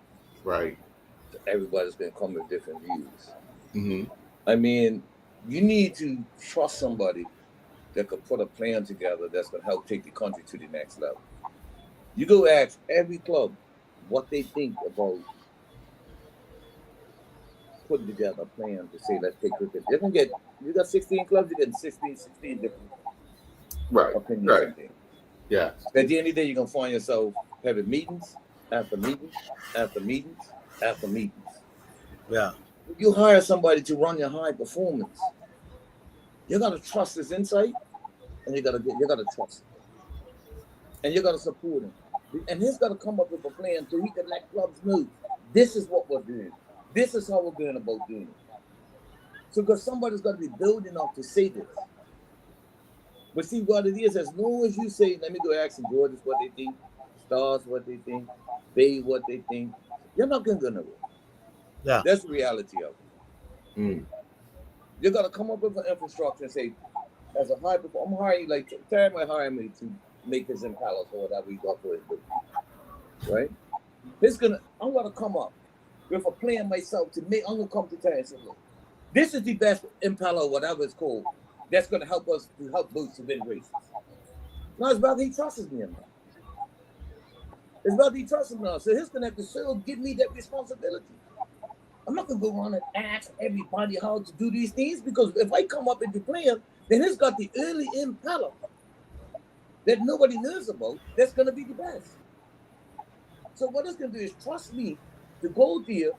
Right.
Everybody's gonna come with different views.
Hmm.
I mean, you need to trust somebody that could put a plan together that's gonna help take the country to the next level. You go ask every club what they think about putting together a plan to say let's take cricket. You got 16 clubs, you get 16 different
Right.
opinions
Right.
and things.
Yeah.
At the end of the day, you're gonna find yourself having meetings after meetings after meetings after meetings.
Yeah.
You hire somebody to run your high performance. You gotta trust his insight, and you gotta trust him, and you gotta support him. And he's gotta come up with a plan so he can let clubs know this is what we're doing. This is how we're going about doing it. So, because somebody's got to be bold enough to say this. But see what it is, as long as you say, let me go ask the Georges what they think, Stars what they think, Bay what they think, you're not going to go nowhere.
Yeah.
That's the reality of it.
Mm.
You got to come up with an infrastructure and say, as a high performer, I'm hiring, like, Terry might hire me to make his Impalas or whatever he got for his business. Right? I'm going to come up with a plan myself to make, I'm going to come to Terry and say, look, this is the best Impala or whatever it's called that's going to help us to help boost the win races. Now it's about he trusts me enough. It's about he trusts me enough. So he's going to have to still give me that responsibility. I'm not going to go around and ask everybody how to do these things, because if I come up with the plan, then he's got the early Impala that nobody knows about that's going to be the best. So what it's going to do is trust me to go there,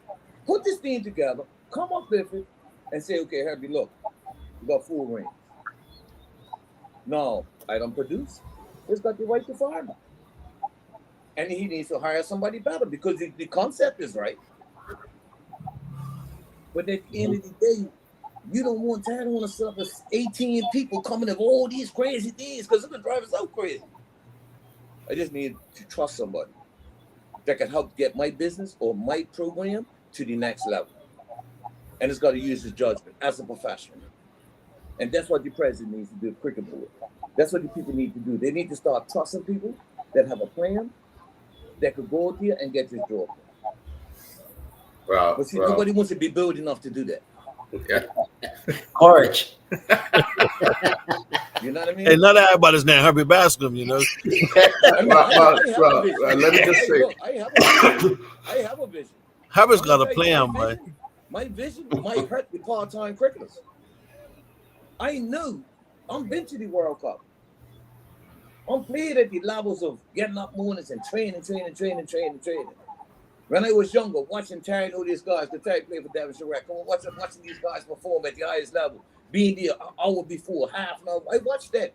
put this thing together, come up with it, and say, okay, Herbie, look, you got 4 rings. No, I don't produce. He's got the right to fire me. And he needs to hire somebody better, because the concept is right. But at the end of the day, you don't want to set up 18 people coming with all these crazy things, because it's going to drive us out crazy. I just need to trust somebody that can help get my business or my program to the next level. And it's got to use his judgment as a professional. And that's what the president needs to do, cricket board. That's what the people need to do. They need to start trusting people that have a plan that could go out there and get this job.
Well,
But see, nobody wants to be bold enough to do that.
yeah.
Courage.
You know what I mean?
And not everybody's named Herbie Bascom, you know.
I mean,
Let me just say,
I have a vision.
Herbie's got a plan, man.
My vision might hurt the part-time cricketers. I know. I'm been to the World Cup. I'm played at the levels of getting up mornings and training. When I was younger, watching Terry know these guys, the Terry play for Devonshire Rec, watching these guys perform at the highest level, being there an hour before, half an hour. I watched that.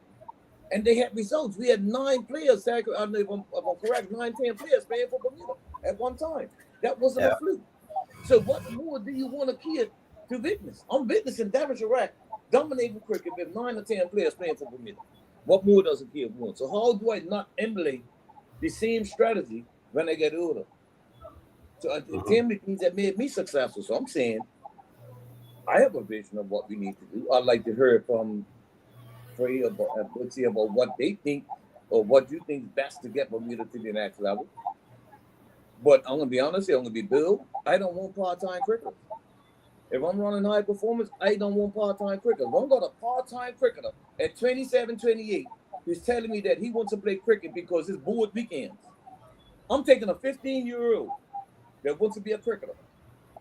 And they had results. We had 9 players, I don't know if I'm correct, 9, 10 players playing for Bermuda at one time. That wasn't a fluke. So what more do you want a kid to witness? I'm witnessing Devonshire Rec dominating cricket with 9 or 10 players playing for Bermuda. What more does a kid want? So how do I not emulate the same strategy when I get older? So the things that made me successful. So I'm saying I have a vision of what we need to do. I'd like to hear from Frey about what they think or what you think is best to get Bermuda to the next level. But I'm gonna be honest here, I'm gonna be Bill. I don't want part-time cricketers. If I'm running high performance, I don't want part-time cricketers. If I'm got a part-time cricketer at 27, 28, who's telling me that he wants to play cricket because it's bored weekends. I'm taking a 15-year-old that wants to be a cricketer,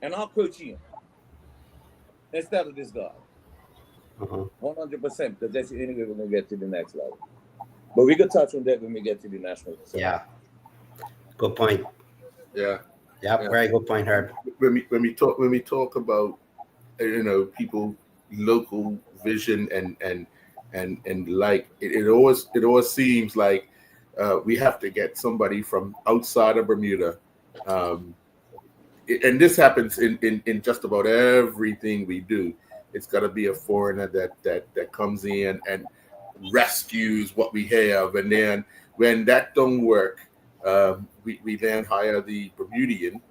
and I'll coach him instead of this guy. 100%, because that's the only way we're going to get to the next level. But we could touch on that when we get to the national.
Yeah. Good point.
yeah.
Yeah, very good point, Herb.
When we talk about people local vision and like it always seems like we have to get somebody from outside of Bermuda, and this happens in just about everything we do. It's got to be a foreigner that comes in and rescues what we have, and then when that don't work, we then hire the Bermudian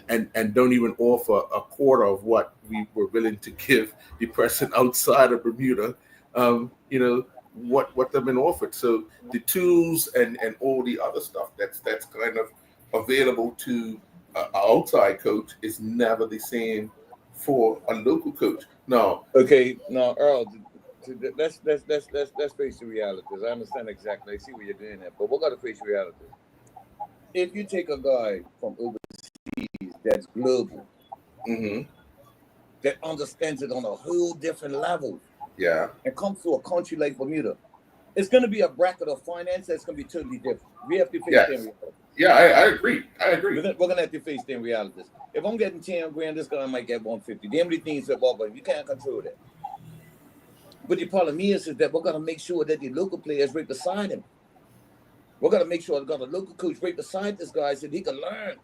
and don't even offer a quarter of what we were willing to give the person outside of Bermuda, what they've been offered. So the tools and all the other stuff that's kind of available to an outside coach is never the same for a local coach. No.
Okay, now Earl, let's face the realities. I understand exactly. I see what you're doing there, but we got to face reality. If you take a guy from overseas that's global, that understands it on a whole different level, and comes to a country like Bermuda, it's going to be a bracket of finance that's going to be totally different. We have to face them realities.
Yeah, I agree. We're
going to have to face them realities. If I'm getting 10 grand, this guy might get 150. Them the things that bother him. You can't control that. But the problem is that we're going to make sure that the local players right beside him. We're going to make sure we've got a local coach right beside this guy so he can learn.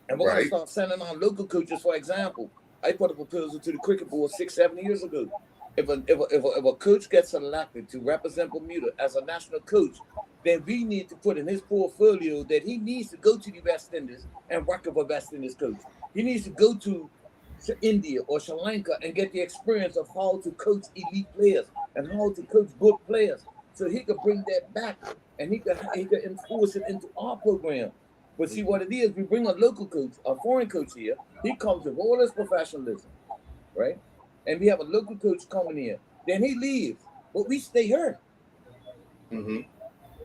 And we're going to start sending on local coaches. For example, I put a proposal to the cricket board 6-7 years ago. If a coach gets selected to represent Bermuda as a national coach, then we need to put in his portfolio that he needs to go to the West Indies and work with a West Indies coach. He needs to go to India or Sri Lanka and get the experience of how to coach elite players and how to coach good players. So he could bring that back and he could enforce it into our program. But see what it is, we bring a local coach, a foreign coach here. He comes with all his professionalism, right? And we have a local coach coming here. Then he leaves, but we stay here.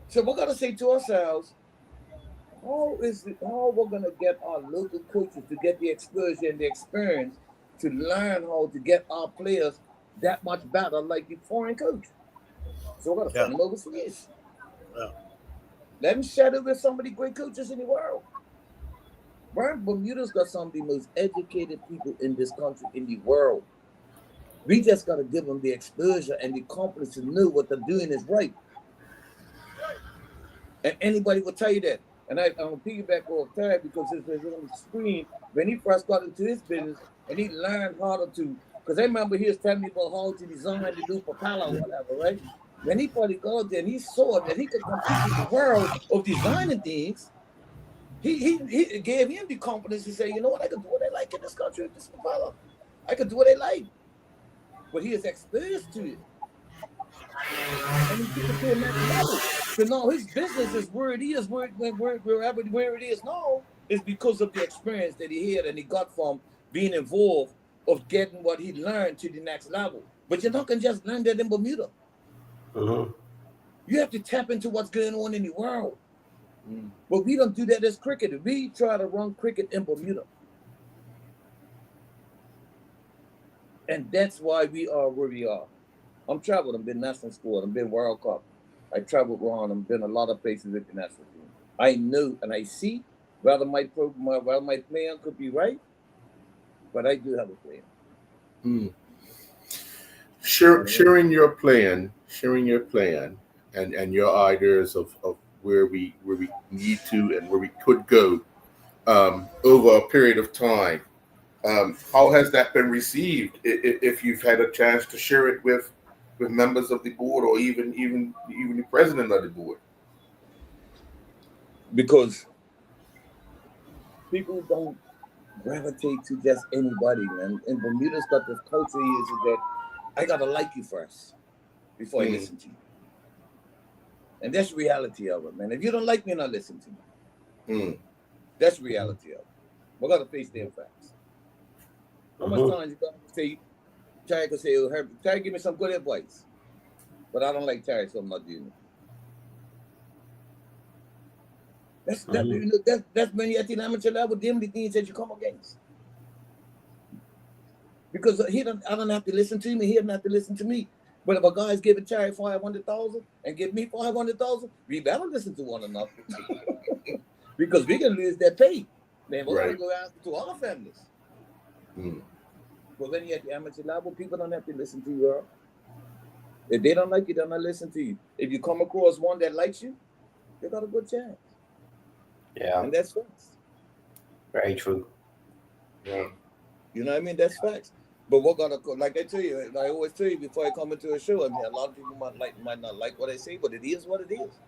So we're gonna say to ourselves, how we're gonna get our local coaches to get the exposure and the experience to learn how to get our players that much better like the foreign coach. So we're gonna send them overseas. Let them shadow with some of the great coaches in the world. Bermuda's got some of the most educated people in this country, in the world. We just got to give them the exposure and the confidence to know what they're doing is right. And anybody will tell you that. And I'm going to piggyback off Tad because it's on the screen. When he first got into his business and he learned how to, because I remember he was telling me about how to design to do propeller or whatever, right? When he probably got there and he saw that he could compete with the world of designing things, he gave him the confidence to say, you know what, I can do what I like in this country with this propeller. I can do what I like. but he is exposed to it. And he took it to a next level. So now his business is where it is, where it is now, is because of the experience that he had and he got from being involved of getting what he learned to the next level. But you're not gonna just learn that in Bermuda.
Mm-hmm.
You have to tap into what's going on in the world. But we don't do that as cricket. We try to run cricket in Bermuda. And that's why we are where we are. I'm traveled. I've been national squad. I've been World Cup. I traveled around. I've been a lot of places with the national team. I know and I see whether my plan could be right, but I do have a plan.
Sharing your plan, and your ideas of where we need to and where we could go over a period of time. How has that been received? If you've had a chance to share it with members of the board or even the president of the board?
Because people don't gravitate to just anybody, man. And Bermuda's got this culture is that I gotta like you first before I listen to you. And that's the reality of it, man. If you don't like me, not listen to me. That's the reality of it. We gotta face their facts. How much time you gotta say? Terry could say, "Oh, Terry, give me some good advice," but I don't like Terry, so I'm not doing it. That's when you're at the amateur level, them the things that you come against. Because I don't have to listen to him, and he doesn't have to listen to me. But if a guy's giving Terry 500,000 and give me 500,000, we better listen to one another. Because we can lose that pay. Man, we're going to go after to our families. But when you're at the amateur level, people don't have to listen to you. If they don't like you, they're not listen to you. If you come across one that likes you, they got a good chance.
Yeah.
And that's facts.
Very true.
Yeah.
You know what I mean? That's facts. But we're gonna, like I tell you, I always tell you before I come into a show, I mean, a lot of people might not like what I say, but it is what it is.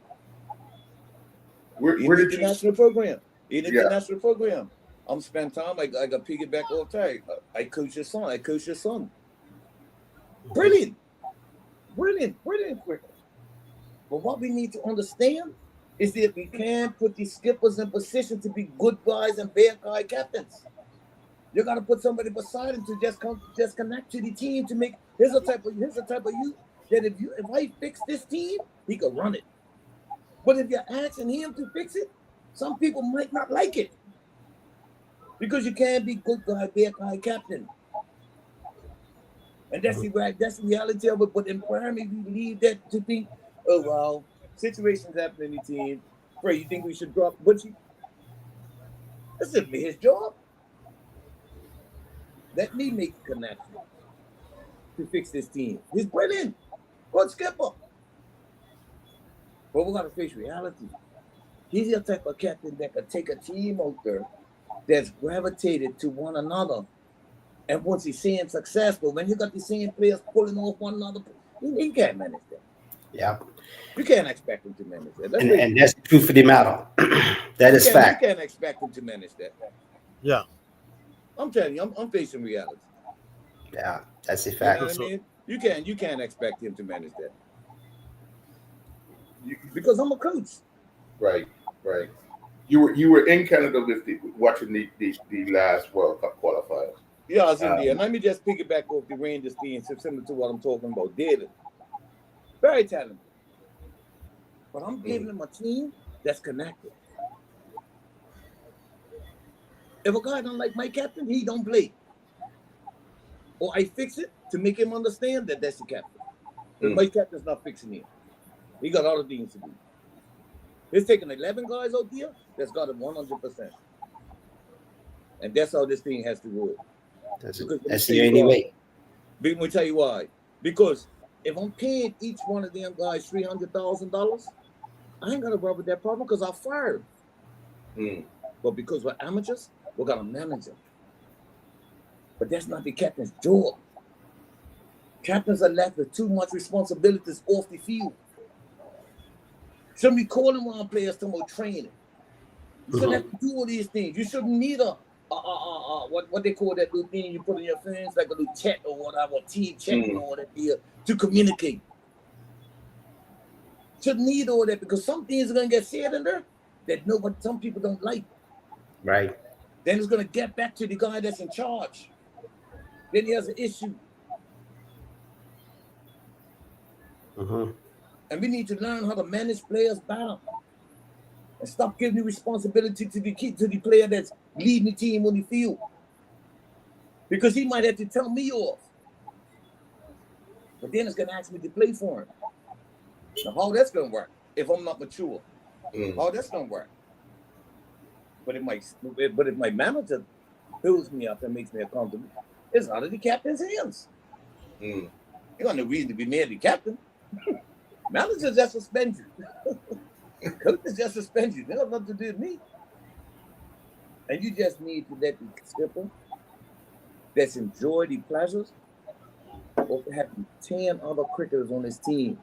Where did
the
you
national program? In the national program. I'm spending time. I got piggyback all the time. I coach your son. Brilliant. But what we need to understand is that we can't put these skippers in position to be good guys and bad guy captains. You got to put somebody beside him to just connect to the team to make. Here's a type of youth that if I fix this team, he could run it. But if you're asking him to fix it, some people might not like it. Because you can't be good guy, bad guy captain. And that's the reality of it. But in primary, we leave that to think, oh, well, situations happen in the team. Frey, you think we should drop Butchie? That's simply his job. Let me make a connection to fix this team. He's brilliant. Good skipper. But we got to face reality. He's the type of captain that can take a team out there that's gravitated to one another. And once he's seeing successful, when you got the same players pulling off one another, he can't manage that.
Yeah.
You can't expect him to manage that.
And that's the truth of the matter. That is fact.
You can't expect him to manage that.
Yeah.
I'm telling you, I'm facing reality.
Yeah, that's a fact.
You know what I mean? You can't expect him to manage that. Because I'm a coach.
Right. You were in Canada watching the last World Cup qualifiers.
Yeah, I was in there. And let me just piggyback off the Rangers team, similar to what I'm talking about. David, very talented. But I'm giving him a team that's connected. If a guy don't like my captain, he don't play. Or I fix it to make him understand that that's the captain. But my captain's not fixing him. He got other things to do. He's taking 11 guys out there that's got him 100%. And that's how this thing has to work.
That's the only way.
Let me tell you why. Because if I'm paying each one of them guys $300,000, I ain't got to worry with that problem because I fired him. But because we're amateurs, we got to manage them. But that's not the captain's job. Captains are left with too much responsibilities off the field. Shouldn't be calling around players talking about training. You shouldn't have to do all these things. You shouldn't need what they call that little thing you put in your phones, like a little chat or whatever, team chat or whatever, to communicate. Shouldn't need all that because some things are gonna get said in there that some people don't like.
Right.
Then it's gonna get back to the guy that's in charge. Then he has an issue.
Mm-hmm.
And we need to learn how to manage players better. And stop giving the responsibility to the player that's leading the team on the field. Because he might have to tell me off. But then it's gonna ask me to play for him. Now how that's gonna work if I'm not mature? How that's gonna work? But if my manager builds me up and makes me accountable, it's out of the captain's hands. You got no reason to be mad at the captain. Manager just suspend you. Coaches just suspend you. They don't have nothing to do with me. And you just need to let the skipper that's enjoyed the pleasures or to have 10 other cricketers on his team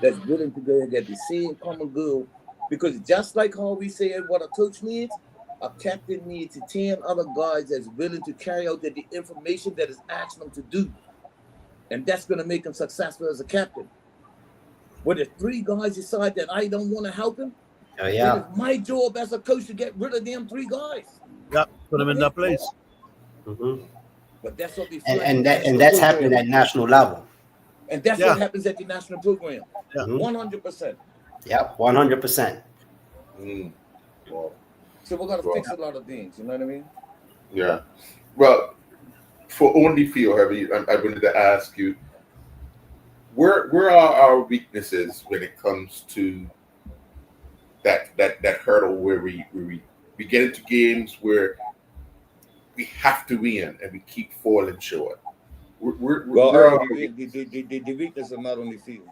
that's willing to go and get the same common goal. Because just like how we say what a coach needs, a captain needs 10 other guys that's willing to carry out the information that is asked them to do. And that's going to make him successful as a captain. But if 3 guys decide that I don't want to help him, then it's my job as a coach to get rid of them 3 guys.
Yep, put them in that place.
Mm-hmm.
But that's what we
and that's happening at national level.
And that's what happens at the national program.
Yeah.
100%.
Yep, 100%.
Well,
So we're gonna fix a lot of things. You know what I mean?
yeah. Well, for only field, Herbie, I wanted to ask you, where are our weaknesses when it comes to that hurdle where we get into games where we have to win and we keep falling short?
The weaknesses are not on the field.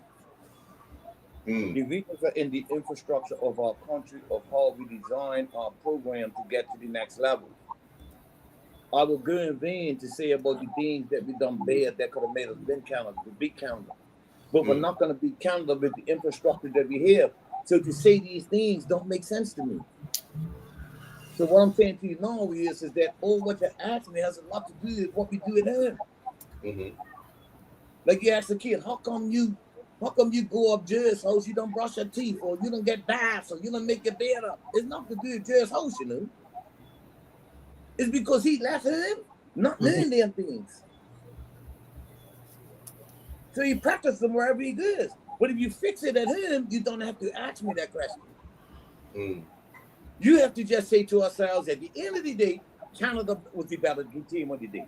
The weaknesses are in the infrastructure of our country, of how we design our program to get to the next level. I will go in vain to say about the things that we done bad that could have made us win Canada, to beat Canada. But we're not going to beat Canada with the infrastructure that we have. So to say these things don't make sense to me. So what I'm saying to you now is that what you're asking me has a lot to do with what we do at home. Like you ask a kid, how come you go up Jerry's house, you don't brush your teeth, or you don't get baths, or you don't make your bed up? It's not to do with Jerry's house, you know. It's because he left him not doing them things. So you practice them wherever he goes. But if you fix it at home, you don't have to ask me that question. You have to just say to ourselves, at the end of the day, Canada was the better team on the day.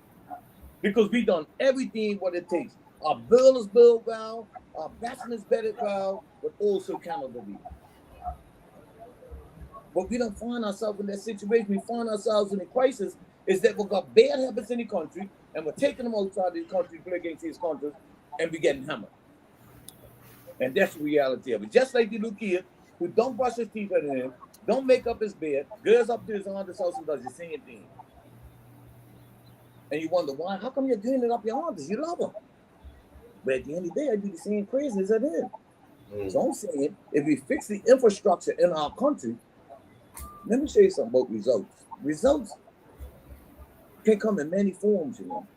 Because we done everything what it takes. Our bowlers build well, our batsmen batted well, but also Canada beat. But we don't find ourselves in that situation. We find ourselves in a crisis is that we've got bad habits in the country and we're taking them outside the country to play against these countries and we're getting hammered. And that's the reality of it. Just like the little kid who don't brush his teeth at him, don't make up his bed, goes up to his aunt's house and does the same thing. And you wonder why? How come you're doing it up your aunt's? You love them. But at the end of the day, I do the same craziness at him. So I'm saying, if we fix the infrastructure in our country, let me show you something about results. Results can come in many forms, you know.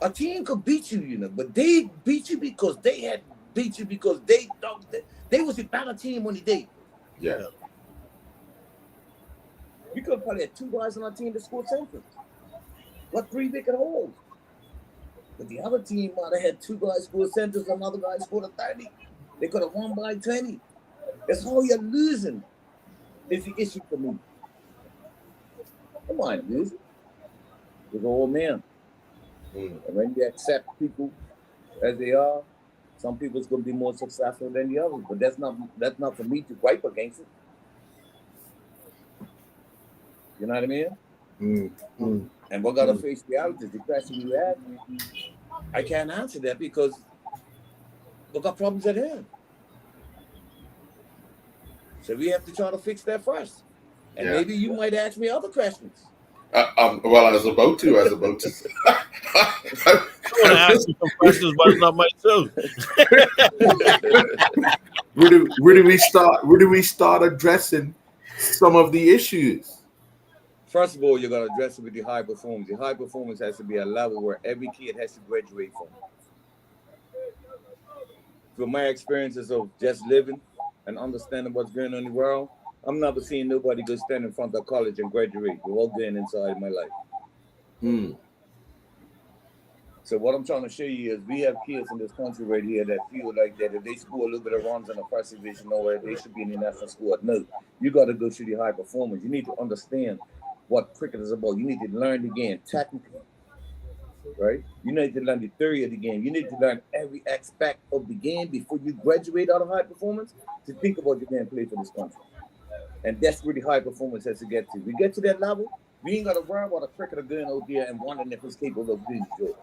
A team could beat you, you know, but they beat you because they was a better team on the day.
Yeah.
We could have probably had 2 guys on our team that scored centuries. What 3 wicket holes? But the other team might have had 2 guys score centuries, another guy scored a 30. They could have won by 20. That's how you're losing. Is the issue for me. Come on, losing. You're an old man. And when you accept people as they are, some people's going to be more successful than the others. But that's not for me to gripe against it. You know what I mean? And we're gonna face reality. The question you asked me, I can't answer that because we've got problems at hand. So we have to try to fix that first. And maybe you might ask me other questions.
Well, I was about to.
I want to ask you some questions, but it's not myself.
Where do we start? Where do we start addressing some of the issues?
First of all, you got to address it with the high performance. The high performance has to be a level where every kid has to graduate from. From my experiences of just living and understanding what's going on in the world, I'm never seeing nobody go stand in front of college and graduate. We're all going inside my life.
Hmm.
So what I'm trying to show you is we have kids in this country right here that feel like that if they score a little bit of runs in the first division or they should be in the national squad. No, you got to go through the high performance. You need to understand what cricket is about. You need to learn the game technically, right? You need to learn the theory of the game. You need to learn every aspect of the game before you graduate out of high performance to think about your game play for this country. And that's where the high performance has to get to. We get to that level, we ain't got to worry about a cricketer going out there and wondering if he's capable of doing the job.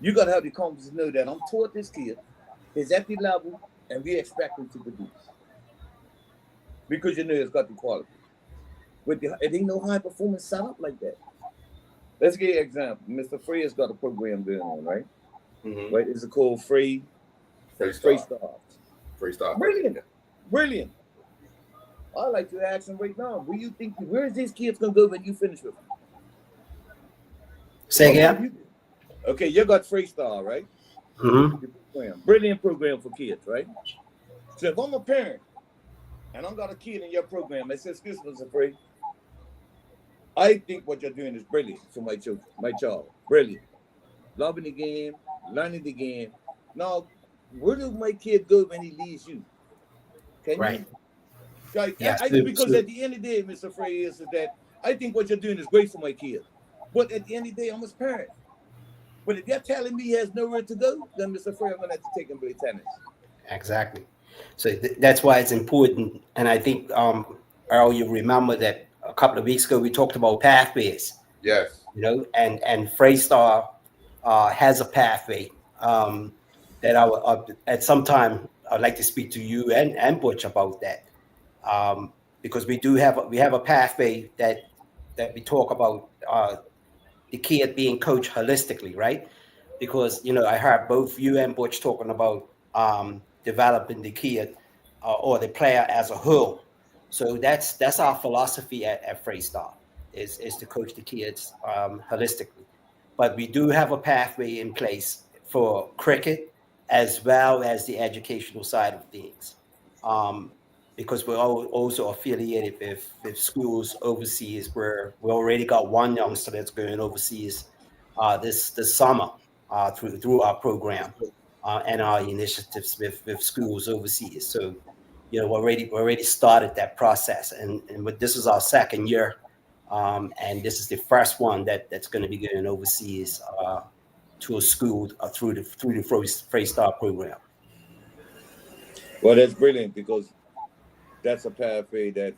You got to have the confidence to know that I'm taught this kid is at the level and we expect him to produce. Because you know it's got the quality. But it ain't no high performance set up like that. Let's give you an example. Mr. Frey has got a program going on, right?
Mm-hmm.
Right? It's called Frey Stars.
Free Star.
Brilliant. Brilliant. I like to ask him right now, where is these kids going to go when you finish with them?
Say again?
Okay, you got Free Star, right?
Mm-hmm.
Brilliant program for kids, right? So if I'm a parent and I've got a kid in your program, I say, excuse me, Mr. Frey, I think what you're doing is brilliant for my child. Brilliant. Loving the game, learning the game. Now, where does my kid go when he leaves you? Can
Right.
you?
Yeah,
Because at the end of the day, Mr. Frey, is that I think what you're doing is great for my kid. But at the end of the day, I'm his parent. But if you're telling me he has nowhere to go, then Mr. Frey, I'm going to have to take him to play tennis.
Exactly. So that's why it's important. And I think, Earl, you remember that a couple of weeks ago we talked about pathways.
Yes.
You know, and Freystar has a pathway that I would, at some time I'd like to speak to you and Butch about that, because we have a pathway that we talk about the kid being coached holistically, right? Because I heard both you and Butch talking about developing the kid or the player as a whole. So that's our philosophy at Freystar is to coach the kids holistically. But we do have a pathway in place for cricket as well as the educational side of things, because we're also affiliated with schools overseas where we already got one youngster that's going overseas this summer through our program and our initiatives with schools overseas. So we already started that process, and this is our second year. And this is the first one that's going to be going overseas to a school through the Freystar program.
Well, that's brilliant because that's a pathway that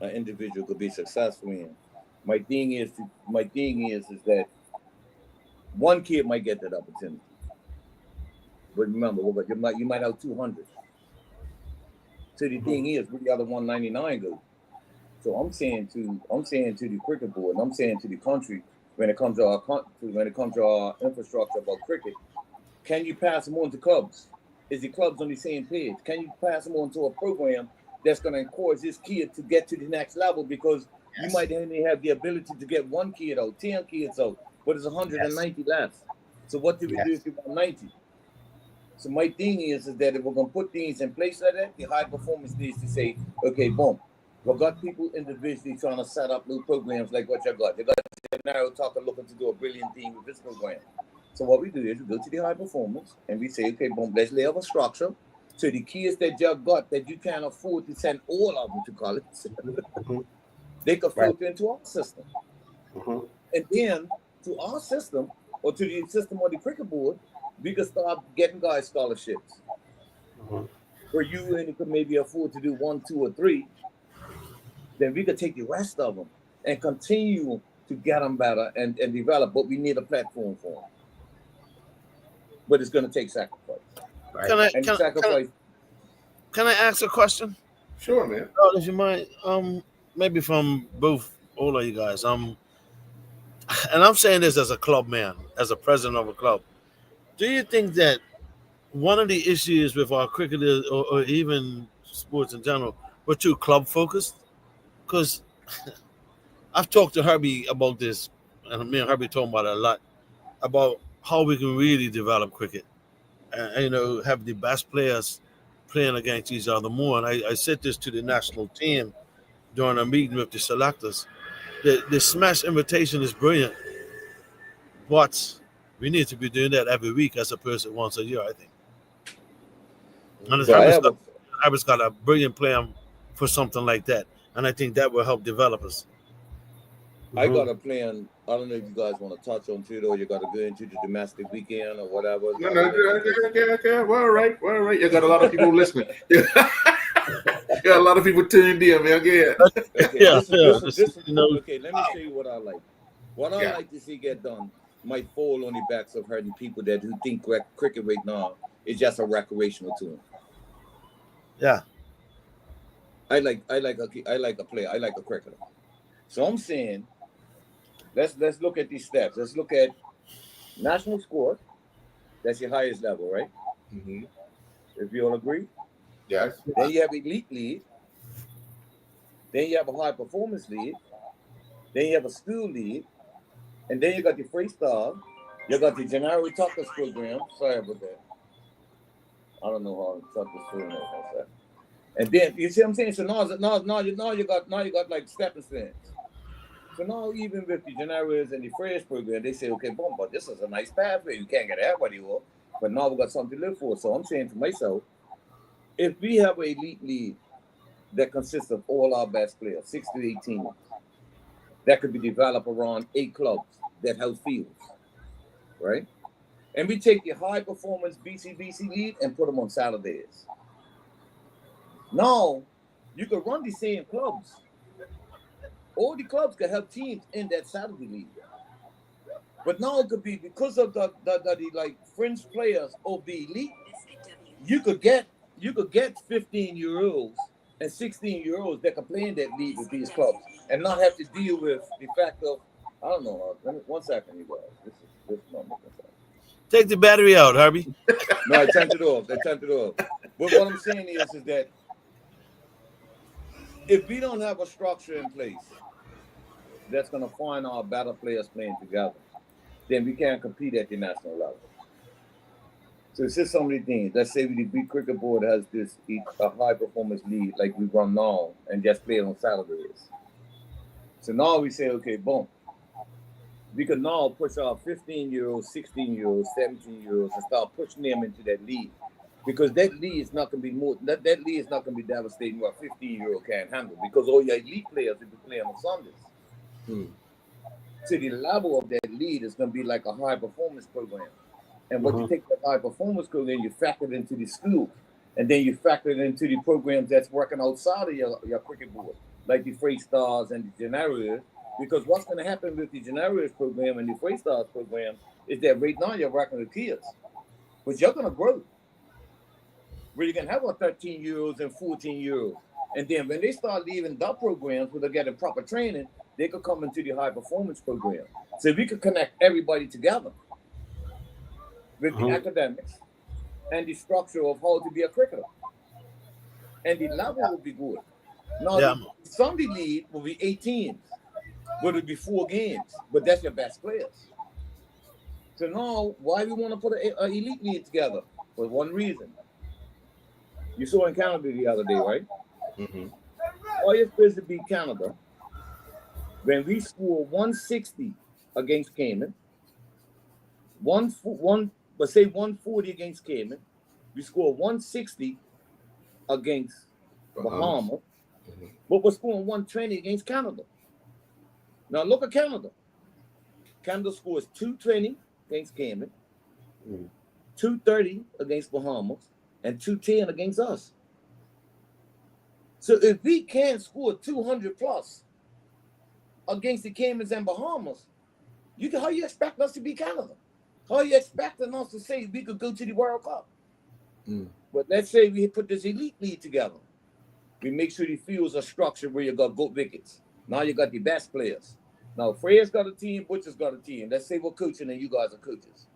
an individual could be successful in. My thing is that one kid might get that opportunity, but remember, you might have 200. So the thing is, where the other 199 go? So I'm saying to the cricket board, and I'm saying to the country, when it comes to our infrastructure about cricket, can you pass them on to clubs? Is the clubs on the same page? Can you pass them on to a program that's going to encourage this kid to get to the next level? Because you might only have the ability to get one kid out, 10 kids out, but there's 190 left. So what do we do if you want 90? So my thing is that if we're going to put things in place like that, the high performance needs to say, okay, boom. We've got people individually trying to set up new programs like what you got. You got Narrow Talker looking to do a brilliant thing with this program. So what we do is we go to the high performance and we say, okay, boom, let's lay out a structure. So the kids that you got that you can't afford to send all of them to college, they can filter into our system. And then to our system or to the system of the cricket board, we can start getting guys scholarships. Where you only could maybe afford to do 1, 2, or 3. Then we could take the rest of them and continue to get them better and develop, but we need a platform for them. But it's going to take sacrifice.
Right. Can I ask a question?
Sure, man.
Oh, if you mind, maybe from all of you guys. And I'm saying this as a club man, as a president of a club. Do you think that one of the issues with our cricketers or even sports in general, we're too club focused? Because I've talked to Herbie about this, and me and Herbie talking about it a lot, about how we can really develop cricket and have the best players playing against each other more. And I said this to the national team during a meeting with the selectors. The smash invitation is brilliant, but we need to be doing that every week as opposed to once a year, I think. And
So
Herbert's got a brilliant plan for something like that, and I think that will help develop us.
I got a plan. I don't know if you guys want to touch on it, or you got to go into the domestic weekend or whatever.
No, okay. Well, all right. You got a lot of people listening. You got a lot of people tuned in, man. Yeah.
Okay, let me show you what I like. What I like to see get done might fall on the backs of hurting people who think cricket right now is just a recreational tool.
Yeah.
I like a player. I like a cricketer. So I'm saying, let's look at these stats. Let's look at national score. That's your highest level, right?
Mm-hmm.
If you all agree.
Yes.
Then you have elite league. Then you have a high performance league. Then you have a school league. And then you got the freestyle. You got the January Tuckers program. Sorry about that. I don't know how Tuckers program is. And then you see what I'm saying? So now you got like stepping stones. So now even with the Januaries and the Fresh program, they say, okay, boom, but this is a nice pathway. You can't get everybody off, but now we got something to live for. So I'm saying to myself, if we have an elite league that consists of all our best players, 6 to 18, that could be developed around 8 clubs that house fields, right? And we take the high performance BCBC league and put them on Saturdays. Now, you could run the same clubs. All the clubs could have teams in that Saturday league. But now it could be because of the like fringe players of the elite, you could get 15-year-olds and 16-year-olds that can play in that league with these clubs and not have to deal with the fact of, I don't know, 1 second, you guys. This is not making sense.
Take the battery out, Herbie.
No, I turned it off. But what I'm saying is that if we don't have a structure in place that's going to find our better players playing together, then we can't compete at the national level. So it's just so many things. Let's say the big cricket board has a high performance league like we run now and just play it on Saturdays. So now we say, okay, boom. We can now push our 15-year-olds, 16-year-olds, 17-year-olds and start pushing them into that league. Because that league is not going to be that league is not going to be devastating what a 15-year-old can't handle. Because all your elite players will be playing on Sundays. So the level of that league is going to be like a high performance program. And what you take that high performance program, you factor it into the school. And then you factor it into the programs that's working outside of your cricket board, like the Free Stars and the Januaries. Because what's going to happen with the Januaries program and the Free Stars program is that right now you're working with kids. But you're going to grow. Where you can have a 13-year-olds and 14-year-olds. And then when they start leaving the programs where they're getting proper training, they could come into the high performance program. So we could connect everybody together with the academics and the structure of how to be a cricketer. And the level will be good. Now, the Sunday league will be 18, but it'll be 4 games, but that's your best players. So now, why we want to put an elite league together? For one reason. You saw in Canada the other day, right?
Mm-hmm.
All you're supposed to beat Canada when we score 160 against Cayman, say 140 against Cayman, we score 160 against Bahamas, but we're scoring 120 against Canada. Now look at Canada. Canada scores 220 against Cayman, 230 against Bahamas, and 210 against us. So if we can't score 200 plus against the Caymans and Bahamas, how you expect us to beat Canada? How you expecting us to say we could go to the World Cup? But let's say we put this elite league together. We make sure the fields are structured where you got good wickets. Now you got the best players. Now Freya's got a team, Butcher's got a team. Let's say we're coaching and you guys are coaches.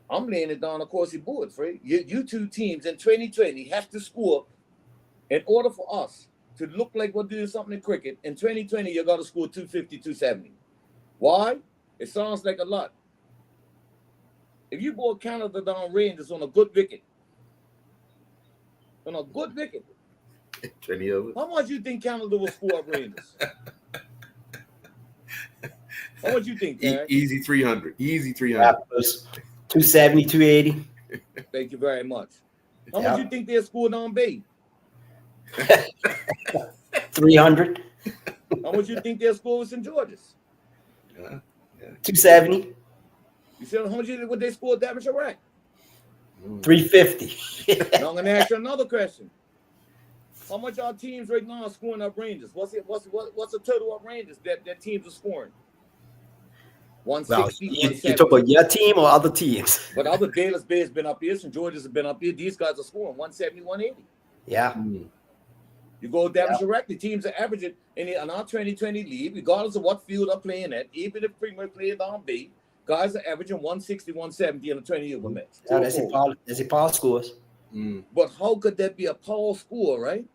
I'm laying it down across the board, Fred. You two teams in 2020 have to score in order for us to look like we're doing something in cricket, in 2020, you got to score 250, 270. Why? It sounds like a lot. If you bought Canada down Rangers on a good wicket,
20 overs.
how much you think Canada will score at Rangers? How much you think, Derek?
Easy 300. Easy 300.
Yeah, it was 270, 280.
Thank you very much. How
Yeah.
much you think they'll score down Bay?
300,
How much you think they'll score with St. George's?
270,
You said how much you think would they score at Devonshire Rack?
350.
Now I'm gonna ask you another question. How much our teams right now are scoring up Rangers? What's the total of Rangers that teams are scoring?
Well,
160,
you
170.
talk about your team or other teams?
But other Bayless Bay has been up here, St. George's has been up here. These guys are scoring 170, 180.
Yeah,
You go Devonshire Rack, the teams are averaging in our 2020 league, regardless of what field they're playing at, even if Premier play down B, guys are averaging 160, 170 in a 20-over match.
yeah, that's a power scores.
But how could that be a power score, right?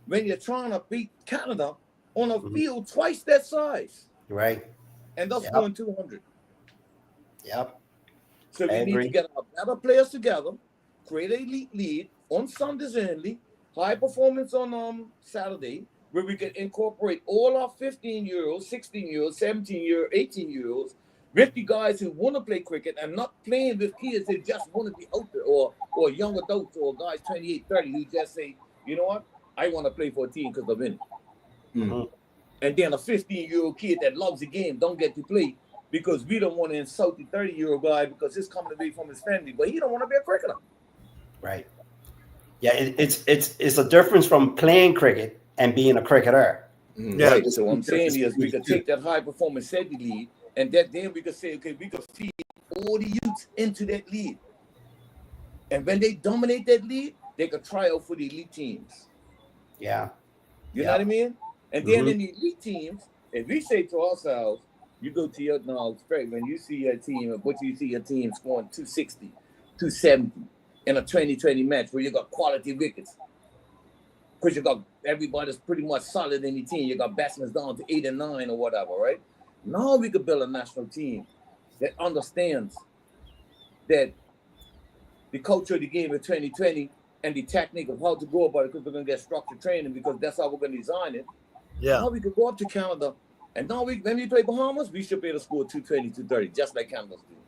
When you're trying to beat Canada on a field twice that size,
Right.
and they're
Yep.
scoring 200.
Yep.
So we
I
need
agree.
to get our better players together, create an elite lead on Sundays only, high performance on Saturday, where we can incorporate all our 15-year-olds, 16-year-olds, 17-year, 18-year-olds with the guys who want to play cricket and not playing with kids that just want to be out there, or young adults or guys 28, 30 who just say, you know what, I want to play for a team because I'm in it.
Mhm.
And then a 15-year-old kid that loves the game don't get to play because we don't want to insult the 30-year-old guy because he's coming away from his family, but he don't want to be a cricketer.
Right. Yeah, it's a difference from playing cricket and being a cricketer.
Yeah.
Right. So what I'm saying is we could take that high performance steady lead, and then we could say, okay, we could feed all the youths into that lead. And when they dominate that lead, they could try out for the elite teams.
Yeah.
You know
Yeah.
what I mean? And then
Mhm.
in the elite teams, if we say to ourselves, you go to your when you see your team, but you see your team scoring 260, 270 in a 2020 match where you got quality wickets. Because you got everybody's pretty much solid in the team. You got batsmen down to 8 and 9 or whatever, right? Now we could build a national team that understands that the culture of the game in 2020 and the technique of how to go about it, because we're going to get structured training because that's how we're going to design it.
Yeah.
Now we could go up to Canada, and now when we play Bahamas, we should be able to score 220, 230, just like Canada's doing.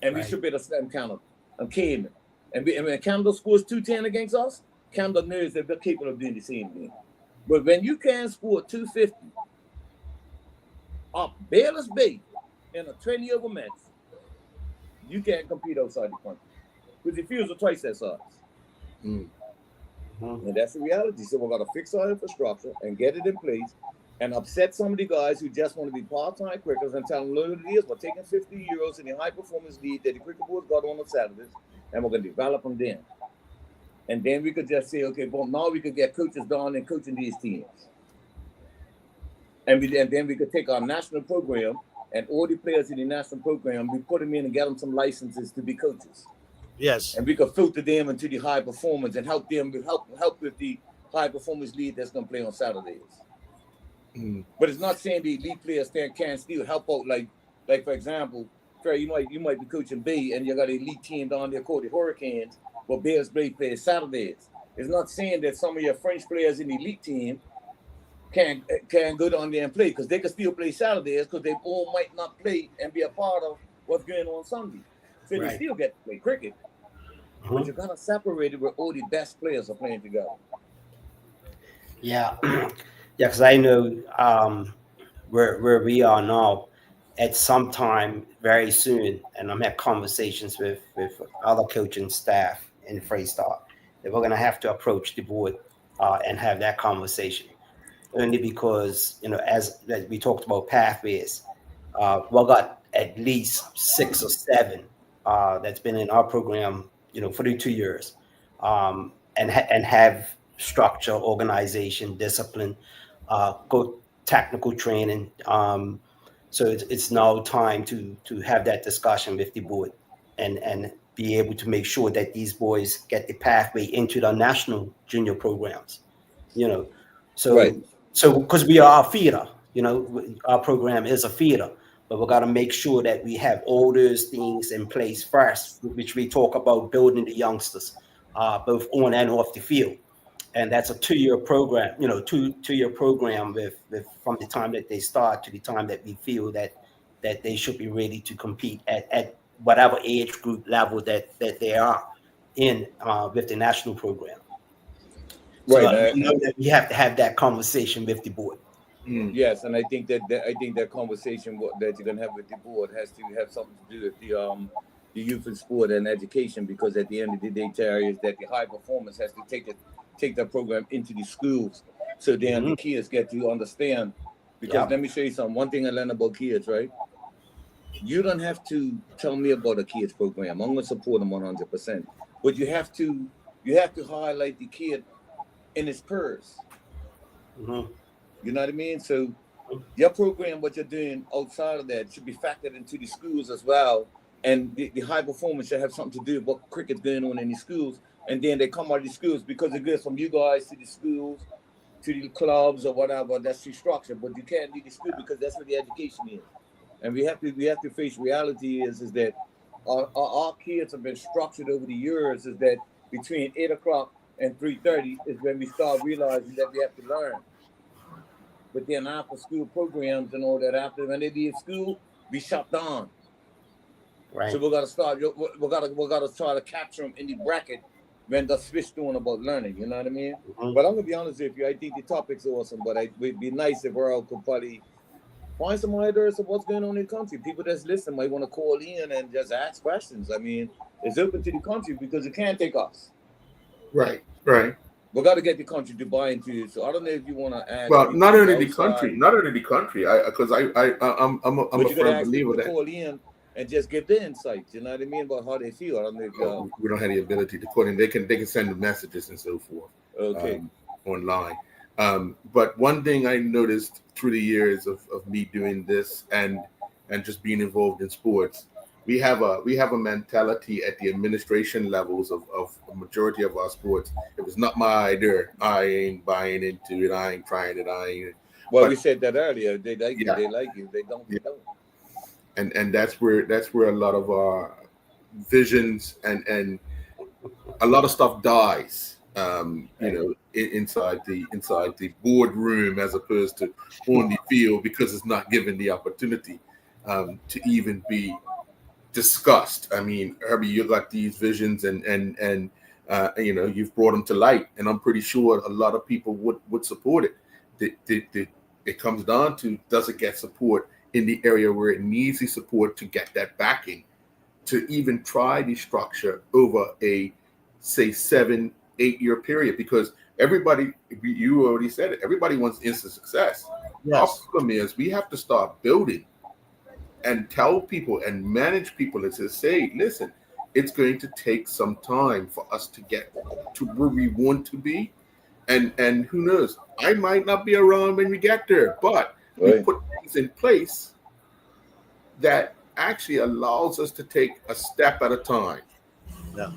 And we
Right.
should be able to slam Canada and Cayman. And when Canada scores 210 against us, Canada knows that they're capable of doing the same thing. But when you can score 250 up Bayless Bay in a 20-over match, you can't compete outside the country. Because the fields are twice that size.
Mm.
And that's the reality. So we're going to fix our infrastructure and get it in place and upset some of the guys who just want to be part-time cricketers and tell them, look what it is, we're taking 50 euros in the high-performance league that the cricket board got on Saturdays, and we're going to develop them then. And then we could just say, okay, well, now we could get coaches down and coaching these teams. And then we could take our national program and all the players in the national program, we put them in and get them some licenses to be coaches.
Yes.
And we could filter them into the high performance and help them help with the high performance league that's going to play on Saturdays.
Mm.
But it's not saying the elite players can't still help out. Like for example, Trey, you might be coaching Bay and you got an elite team down there called the Hurricanes, but Bears Bay plays Saturdays. It's not saying that some of your French players in the elite team can go down there and play, because they can still play Saturdays because they all might not play and be a part of what's going on Sunday. So they
Right.
still get to play cricket. But you gotta separate it where all the best players are playing together.
Yeah. Yeah, because I know where we are now, at some time very soon, and I'm having conversations with other coaching staff in Freestar, that we're going to have to approach the board and have that conversation. Only because, as we talked about pathways, we got at least 6 or 7 that's been in our program, for the 2 years, and have structure, organization, discipline, go technical training. So it's now time to have that discussion with the board and be able to make sure that these boys get the pathway into the national junior programs. you know. So
Right.
so because we are a feeder, you know, our program is a feeder, but we got to make sure that we have all those things in place first, which we talk about building the youngsters, both on and off the field. And that's a 2-year program, you know, two-year program with from the time that they start to the time that we feel that they should be ready to compete at whatever age group level that they are in with the national program. So
Right.
you know that we have to have that conversation with the board.
Mm.
Yes, and I think that conversation that you're gonna have with the board has to have something to do with the youth and sport and education, because at the end of the day, Terry, is that the high performance has to take that program into the schools, so then the kids get to understand. Because let me show you something. One thing I learned about kids, right? You don't have to tell me about a kids program. I'm gonna support them 100%, but you have to highlight the kid in his purse.
Mm-hmm.
You know what I mean? So your program, what you're doing outside of that, should be factored into the schools as well. And the high performance should have something to do with what cricket's going on in the schools. And then they come out of the schools, because it goes from you guys to the schools, to the clubs or whatever. That's the structure. But you can't leave the school, because that's where the education is. And we have to face reality is that our kids have been structured over the years, is that between 8 o'clock and 3:30 is when we start realizing that we have to learn. But then after school programs and all that, after when they leave school, we shut down.
Right.
So we gotta try to capture them in the bracket when the switch doing about learning. You know what I mean?
Mm-hmm.
But I'm gonna be honest with you. I think the topic's awesome, but it'd be nice if we all could probably find some ideas of what's going on in the country. People that's listening might want to call in and just ask questions. I mean, it's open to the country, because it can't take us.
Right.
We got to get the country to buy into it. So I don't know if you want to add.
Well, not only the
outside.
country. I'm a
But you could
firm
ask
believer
people to
that
call in and just give their insights. You know what I mean, about how they feel. I don't know if
we don't have the ability to call in. They can send the messages and so forth.
okay.
Online. But one thing I noticed through the years of me doing this and just being involved in sports, we have a mentality at the administration levels of a majority of our sports. If it's not my idea, I ain't buying into it. I ain't trying it.
Well,
but-
we said that earlier. They like
Yeah.
you. They like you. They don't. They don't.
And that's where a lot of our visions and a lot of stuff dies. Inside the boardroom, as opposed to on the field, because it's not given the opportunity to even be discussed. I mean, Herbie, you got these visions and you've brought them to light, and I'm pretty sure a lot of people would support it. It comes down to, does it get support in the area where it needs the support to get that backing to even try the structure over a, say, 7-8 year period? Because everybody, you already said it, everybody wants instant success. Our problem is we have to start building and tell people and manage people and say, listen, it's going to take some time for us to get to where we want to be. And who knows, I might not be around when we get there, but we put things in place that actually allows us to take a step at a time.
Yeah.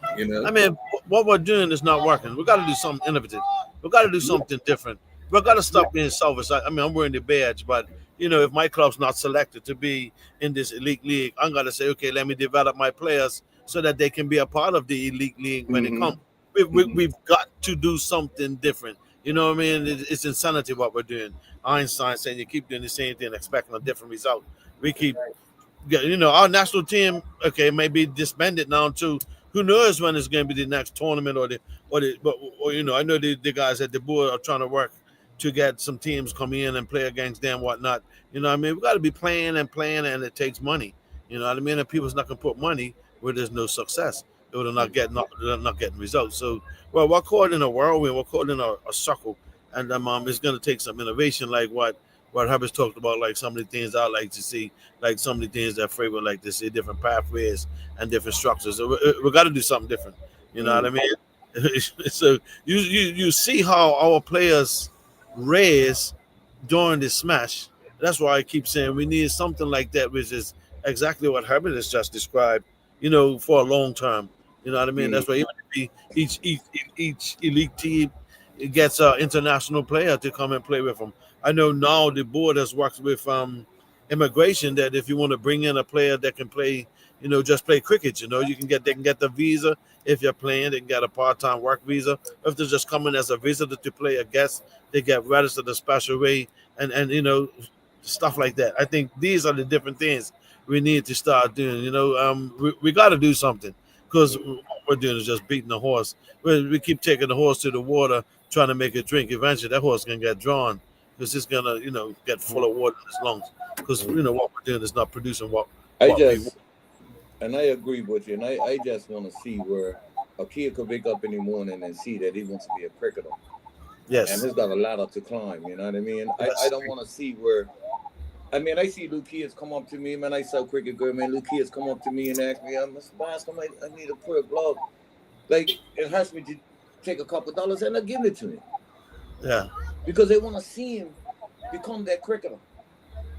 I
mean, what we're doing is not working. We got to do something innovative. We got to do something different. We got to stop being selfish. I mean, I'm wearing the badge, but if my club's not selected to be in this elite league, I'm gonna say, okay, let me develop my players so that they can be a part of the elite league when it comes. We've got to do something different. You know what I mean? It's insanity what we're doing. Einstein saying you keep doing the same thing, expecting a different result. We keep, our national team, okay, may be disbanded now too. Who knows when it's going to be the next tournament or I know the guys at the board are trying to work to get some teams come in and play against them, whatnot. You know what I mean? We got to be playing, and it takes money. You know what I mean? And people's not going to put money where there's no success. They're not getting results. So, we're caught in a whirlwind. We're caught in a circle. And it's going to take some innovation, like what Herbert's talked about, like some of the things I like to see, like some of the things that Frey would like to see, different pathways and different structures. So we got to do something different. You know what I mean? So you see how our players raise during the smash. That's why I keep saying we need something like that, which is exactly what Herbert has just described, for a long term. You know what I mean? That's why each elite team it gets an international player to come and play with them. I know now the board has worked with immigration that if you want to bring in a player that can play, just play cricket, they can get the visa if you're playing. They can get a part-time work visa. If they're just coming as a visitor to play a guest, they get registered a special way and stuff like that. I think these are the different things we need to start doing. We got to do something because what we're doing is just beating the horse. We keep taking the horse to the water, trying to make it drink. Eventually, that horse can get drawn because it's gonna, get full of water in its lungs. Because what we're doing is not producing what we want.
And I agree with you. And I just want to see where a kid could wake up in the morning and see that he wants to be a cricketer.
Yes.
And he's got a ladder to climb. You know what I mean? I don't want to see where. I mean, I see little kids come up to me, man. I sell cricket girl, man. Little kids come up to me and ask me, Mr. Bascom, I need a pair of gloves. Like, it hurts me to take a couple dollars and I give it to me.
Yeah.
Because they want to see him become that cricketer.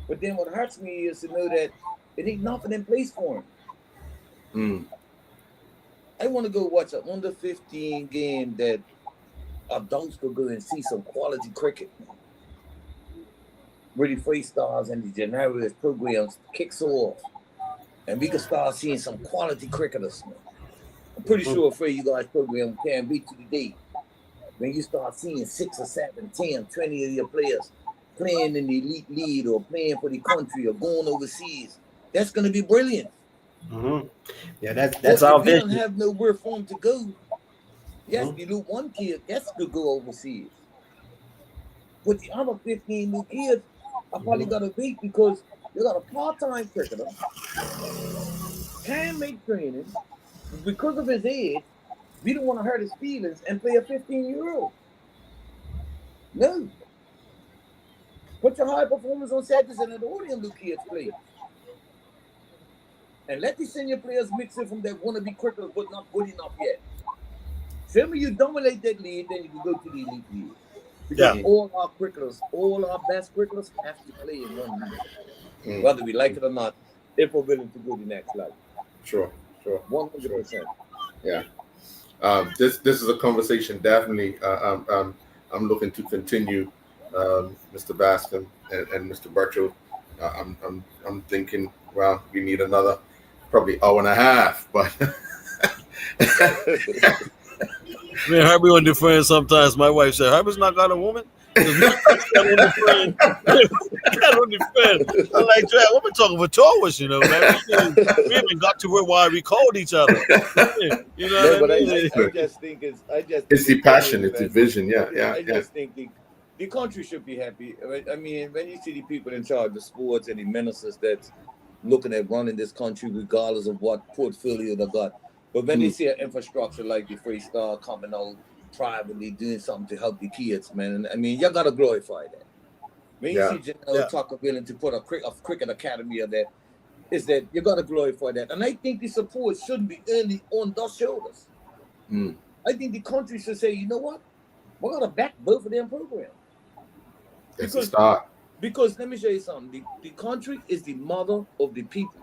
But then what hurts me is to know that it ain't nothing in place for him. I want to go watch an under 15 game that adults could go and see some quality cricket. Where the Free Stars and the Generous programs kicks off. And we can start seeing some quality cricketers, man. I'm pretty sure Free you guys program can beat you today. When you start seeing 6 or 7, 10, 20 of your players playing in the elite league or playing for the country or going overseas, that's going to be brilliant.
Mm-hmm. Yeah, that's our
vision.
vision.
Don't have nowhere for them to go. Yes, you lose one kid, that's to go overseas. But the other 15 new kids are probably got to beat because they got a part-time cricketer, can make training. Because of his age, we don't want to hurt his feelings and play a 15-year-old. No. Put your high performance on Saturdays and let all them new kids play. And let the senior players mix in from that wannabe cricketers but not good enough yet. Tell me you dominate that league, then you can go to the elite league. Because all our cricketers, all our best cricketers have to play in one league. Whether we like it or not, if we're willing to go to the next level.
Sure.
100%.
Yeah. This is a conversation definitely I'm looking to continue, Mr. Bascom and Mr. Burchell. I'm thinking, well, we need another probably hour and a half, but
Man, Herbie on the friend sometimes. My wife said, Herbie's not got a woman? Got on the friend. I'm like, Jack, we've been talking for 2 hours, man. We haven't got to where we called each other.
But I just think
it's the passion, it's the vision. I
just think the country should be happy. I mean, when you see the people in charge of sports and the ministers that's looking at running this country regardless of what portfolio they got, but when they see an infrastructure like the Free Star coming out privately doing something to help the kids, man, I mean, you gotta glorify that. When you see Janelle Tucker willing to put a cricket academy of that, is that you gotta glorify that. And I think the support shouldn't be only on those shoulders. I think the country should say, you know what? We're gonna back both of them programs.
It's a start.
Because let me show you something. The country is the mother of the people.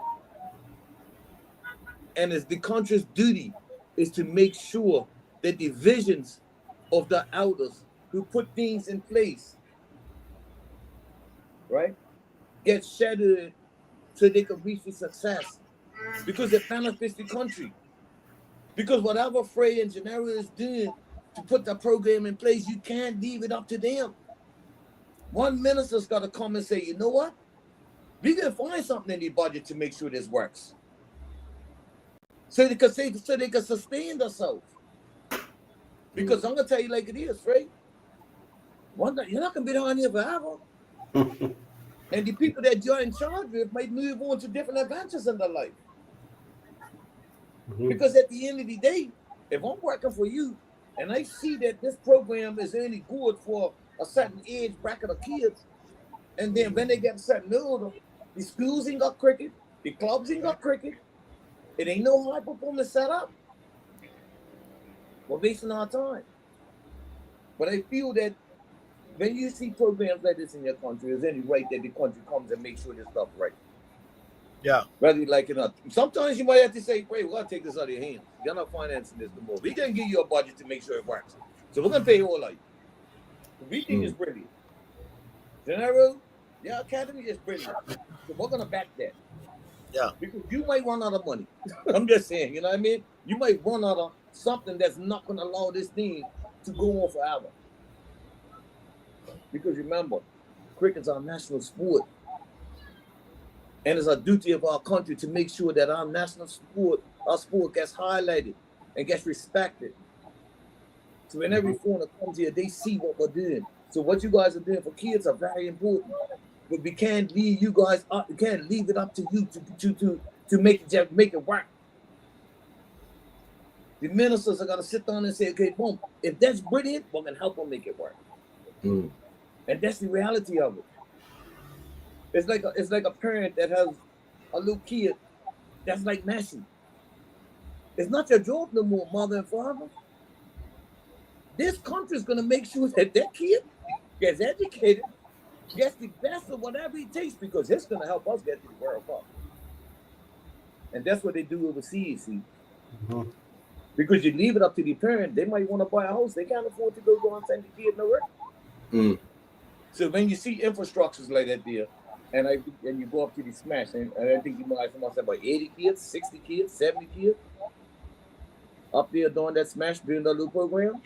And it's the country's duty is to make sure that the visions of the elders who put things in place, right, get shattered so they can reach the success. Because it benefits the country. Because whatever Frey and Gennaro is doing to put that program in place, you can't leave it up to them. One minister's got to come and say, you know what? We can find something in the budget to make sure this works. So they can sustain themselves. Because I'm gonna tell you like it is, Frey. You're not gonna be down here forever. And the people that you're in charge with might move on to different adventures in their life. Because at the end of the day, if I'm working for you and I see that this program is only good for a certain age bracket of kids, and then when they get a certain older, the schools ain't got cricket, the clubs ain't got cricket, it ain't no high performance set up. We're wasting our time. But I feel that when you see programs like this in your country, it's only right that the country comes and makes sure this stuff right.
Yeah.
Whether you like it or not. Sometimes you might have to say, wait, we got to take this out of your hands. You're not financing this no more. We can give you a budget to make sure it works. So we're going to pay you all out. We think it's brilliant. Gennaro, your academy is brilliant. So we're gonna back that.
Yeah.
Because you might run out of money. I'm just saying, you know what I mean? You might run out of something that's not gonna allow this thing to go on forever. Because remember, cricket's our national sport. And it's a duty of our country to make sure that our national sport, our sport gets highlighted and gets respected. So when every foreigner comes here, they see what we're doing. So what you guys are doing for kids are very important. But we can't leave you guys up. We can't leave it up to you to make it work. The ministers are gonna sit down and say, okay, boom, if that's brilliant, we're gonna help them make it work.
Mm.
And that's the reality of it. It's like a parent that has a little kid that's like Messi. It's not your job no more, mother and father. This country is gonna make sure that that kid gets educated, gets the best of whatever it takes, because it's gonna help us get to the World Cup. And that's what they do overseas, see.
Mhm.
Because you leave it up to the parent, they might want to buy a house. They can't afford to go and send the kid nowhere.
Mm.
So when you see infrastructures like that there, and you go up to the smash, and I think you might have about 80 kids, 60 kids, 70 kids up there doing that smash, doing that little program.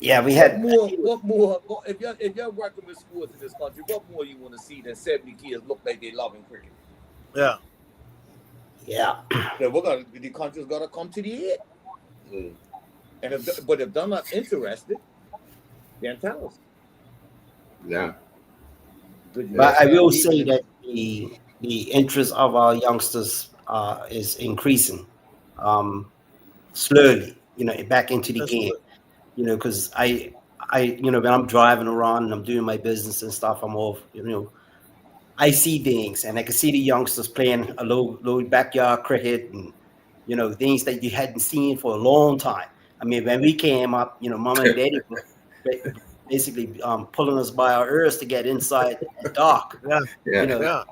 Yeah, we had
What more? If you're working with sports in this country, what more you want to see than 70 kids look like they loving cricket?
Yeah.
yeah.
So the country's got to come to the head.
Mm.
And if they're not interested, then tell us.
Yeah.
But I will say that the interest of our youngsters is increasing slowly, back into the
That's
game.
good.
Because I when I'm driving around and I'm doing my business and stuff, I'm off, I see things, and I can see the youngsters playing a low backyard cricket and things that you hadn't seen for a long time. I mean, when we came up, mom and daddy were basically pulling us by our ears to get inside at dark.
Yeah.
Yeah.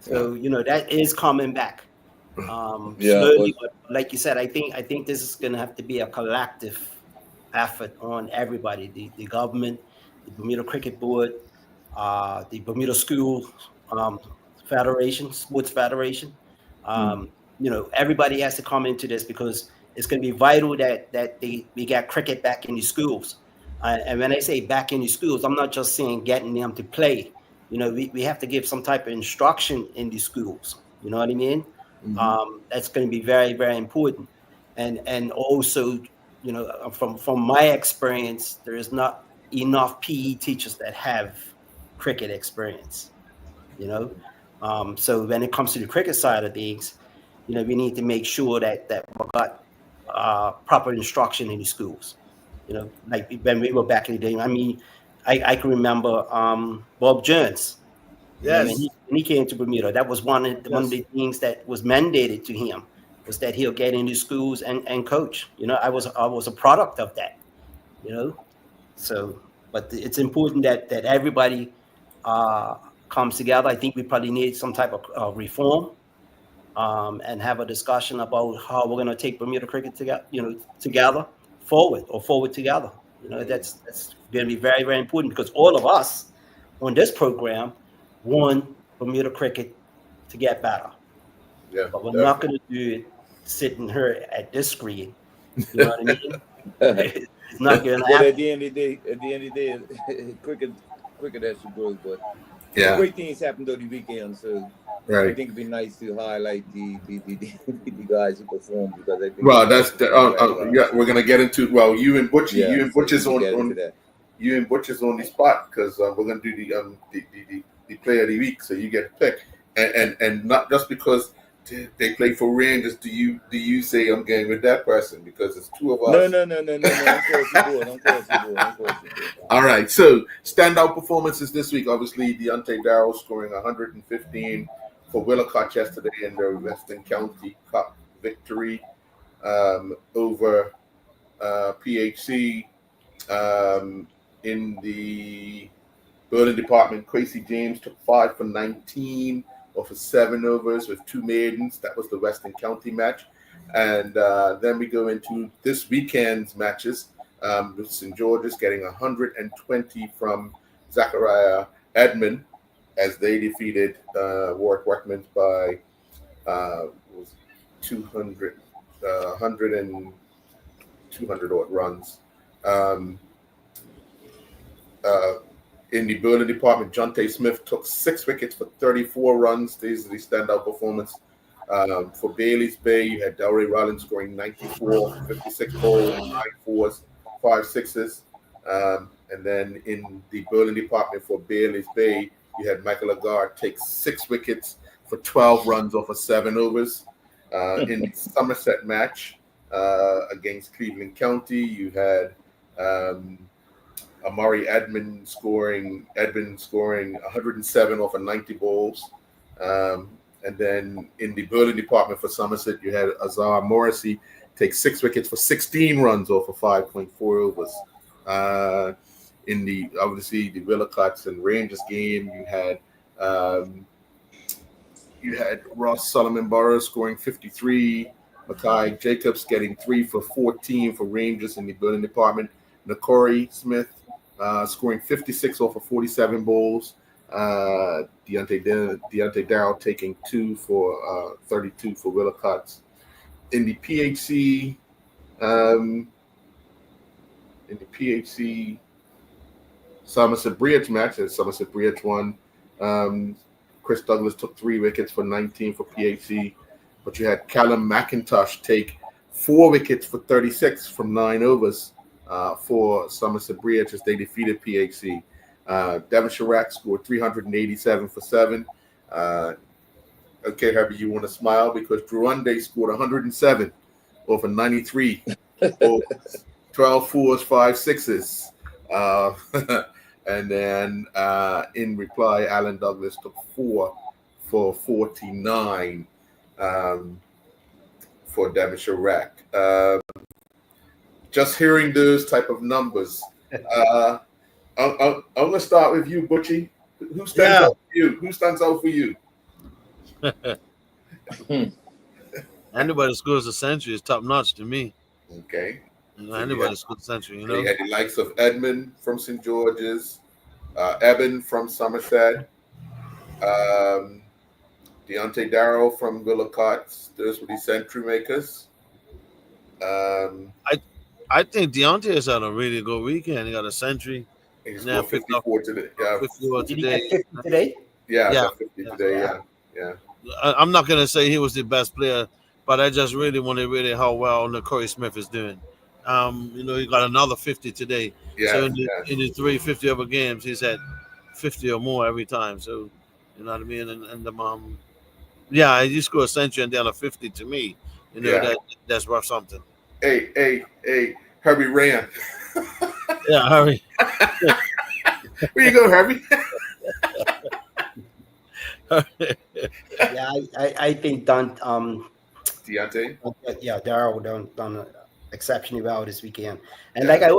So that is coming back
Yeah,
slowly. But like you said, I think this is going to have to be a collective effort on everybody: the government, the Bermuda Cricket Board, the Bermuda School Federation, Sports Federation. Everybody has to come into this, because it's going to be vital that we get cricket back in the schools. And when I say back in the schools, I'm not just saying getting them to play. We have to give some type of instruction in the schools. You know what I mean?
Mm-hmm.
That's going to be very, very important. And also, from my experience, there is not enough PE teachers that have cricket experience. So when it comes to the cricket side of things, we need to make sure that we got proper instruction in the schools. Like when we were back in the day. I mean, I can remember Bob Jones.
Yes.
When he came to Bermuda, that was one of the things that was mandated to him, was that he'll get into schools and coach. I was a product of that. So, but it's important that everybody comes together. I think we probably need some type of reform, and have a discussion about how we're going to take Bermuda cricket together forward together. That's going to be very, very important, because all of us on this program want Bermuda cricket to get better.
Yeah.
But we're not going to do it sitting here at this screen. You know what I mean? It's not going to
But
happen.
at the end of the day, cricket has to grow. But
Yeah.
great things happen during the weekend, so I
Right.
think it'd be nice to highlight the guys who perform, because I think.
Well, that's yeah. We're gonna get into you and Butchie.
Yeah,
you and Butchie's
so we can get
on
into that.
you and Butchie's on the spot, because we're gonna do the player of the week. So you get to pick, and not just because they play for Rangers. Do you say I'm going with that person, because it's two of us?
No. I'm crossing board.
All right. So standout performances this week. Obviously, Deontay Darrell scoring 115 for Willicott yesterday in their Western County Cup victory over PHC. In the bowling department, Quasi James took 5 for 19 off of 7 overs with 2 maidens. That was the Western County match. And then we go into this weekend's matches. St. George's getting 120 from Zachariah Edmond as they defeated Warwick Weckmans by 200 odd runs. In the bowling department, Jonte Smith took 6 wickets for 34 runs. These are the standout performance. For Bailey's Bay, you had Delray Rollins scoring 94, 56 balls, 9 fours, 5 sixes. And then in the bowling department for Bailey's Bay, you had Michael Lagarde take 6 wickets for 12 runs off of 7 overs. In the Somerset match against Cleveland County, you had Amari Edmond scoring 107 off of 90 balls. And then in the bowling department for Somerset, you had Azar Morrissey take 6 wickets for 16 runs off of 5.4 overs. In the Willicots and Rangers game, you had Ross Solomon Burrows scoring 53, Mackay Jacobs getting 3 for 14 for Rangers in the bowling department, Nakori Smith scoring 56 off of 47 balls, Deontay Darrell taking 2 for 32 for Willicots. In the PHC, Somerset Bridge match, as Somerset Bridge won, Chris Douglas took 3 wickets for 19 for PHC, but you had Callum McIntosh take 4 wickets for 36 from 9 overs for Somerset Bridge as they defeated PHC. Devon Chirac scored 387 for 7. Okay, Herbie, you want to smile because Druande scored 107 over 93, 12 fours, 5 sixes. And then in reply, Alan Douglas took 4 for 49 for Devon Chirac. Just hearing those type of numbers, I'm going to start with you, Butchie. Who stands out for you? Who stands out for you?
Anybody that scores a century is top notch to me.
Okay.
Anybody that scores a century,
You had the likes of Edmund from St. George's, Eben from Somerset, Deontay Darrell from Willicots. Those were the century makers.
I think Deontay has had a really good weekend. He got a century.
He's
Now
54 today. Yeah,
54
Did he
today.
get 50 today?
yeah, 50 today. Yeah.
I'm not going to say he was the best player, but I just really want to really how well Nakori Smith is doing. He got another 50 today.
Yeah,
So in the 350 other games, he's had 50 or more every time. So you know what I mean. And he scored a century and then a 50 to me. That's worth something.
Hey, Herbie ran.
Yeah, hurry.
Where you go, Herbie?
Yeah, I think
Deontay.
Darrell done exceptionally well this weekend. And like I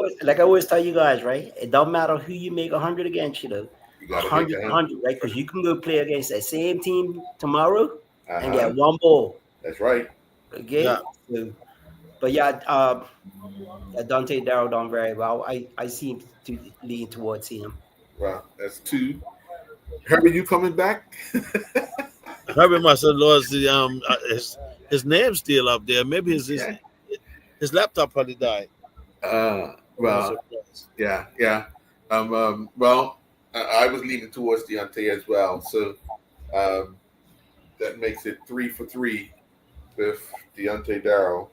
always tell you guys, right? It don't matter who you make 100 against,
You got
100, right? Because you can go play against that same team tomorrow and get
Uh-huh.
1 ball.
That's right.
Okay.
Yeah.
So, but Dante Darrell done very well. I seem to lean towards him.
Well, that's 2. Herbie, you coming back?
Herbie must have lost his name's still up there. Maybe his laptop probably died.
Well, yeah. Well, I was leaning towards Deontay as well. So that makes it 3 for 3 with Deontay Darrell.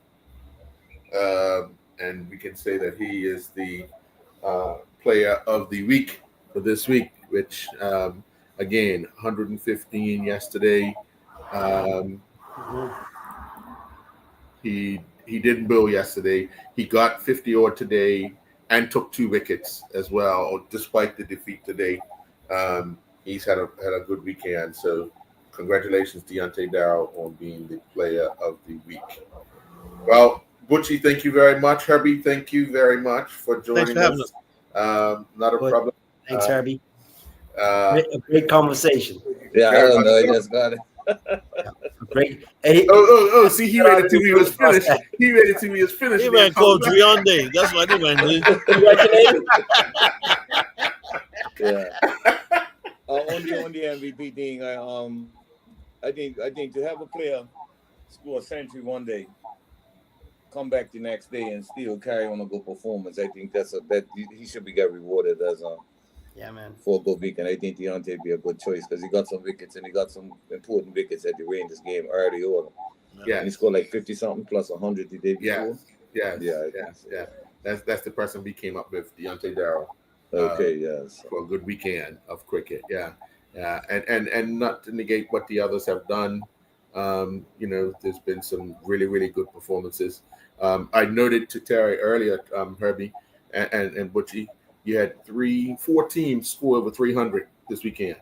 And we can say that he is the player of the week for this week, which, again, 115 yesterday. He didn't bowl yesterday. He got 50 odd today and took 2 wickets as well, despite the defeat today. He's had a good weekend. So congratulations, Deontay Darrell, on being the player of the week. Well, Butchie, thank you very much. Herbie, thank you very much for joining us. Not a problem.
Thanks, Herbie. A great conversation.
Yeah, I don't know. I just got it.
Great. Hey,
Oh! See, he waited till he was finished. He waited till he was finished.
He went coach Hyundai. That's what he went do.
congratulations.
Yeah. On the MVP thing, I think to have a player score a century one day, come back the next day and still carry on a good performance, I think that he should be get rewarded as
Yeah, man.
for a good weekend. I think Deontay would be a good choice because he got some wickets and he got some important wickets at the Rangers game early on.
Yeah,
And he scored like 50 something plus 100 the day before.
yeah.
I think so.
That's the person we came up with, Deontay Darrell.
Okay, yes.
For a good weekend of cricket. Yeah. And not to negate what the others have done. There's been some really, really good performances. I noted to Terry earlier, Herbie and Butchie, you had 4 teams score over 300 this weekend.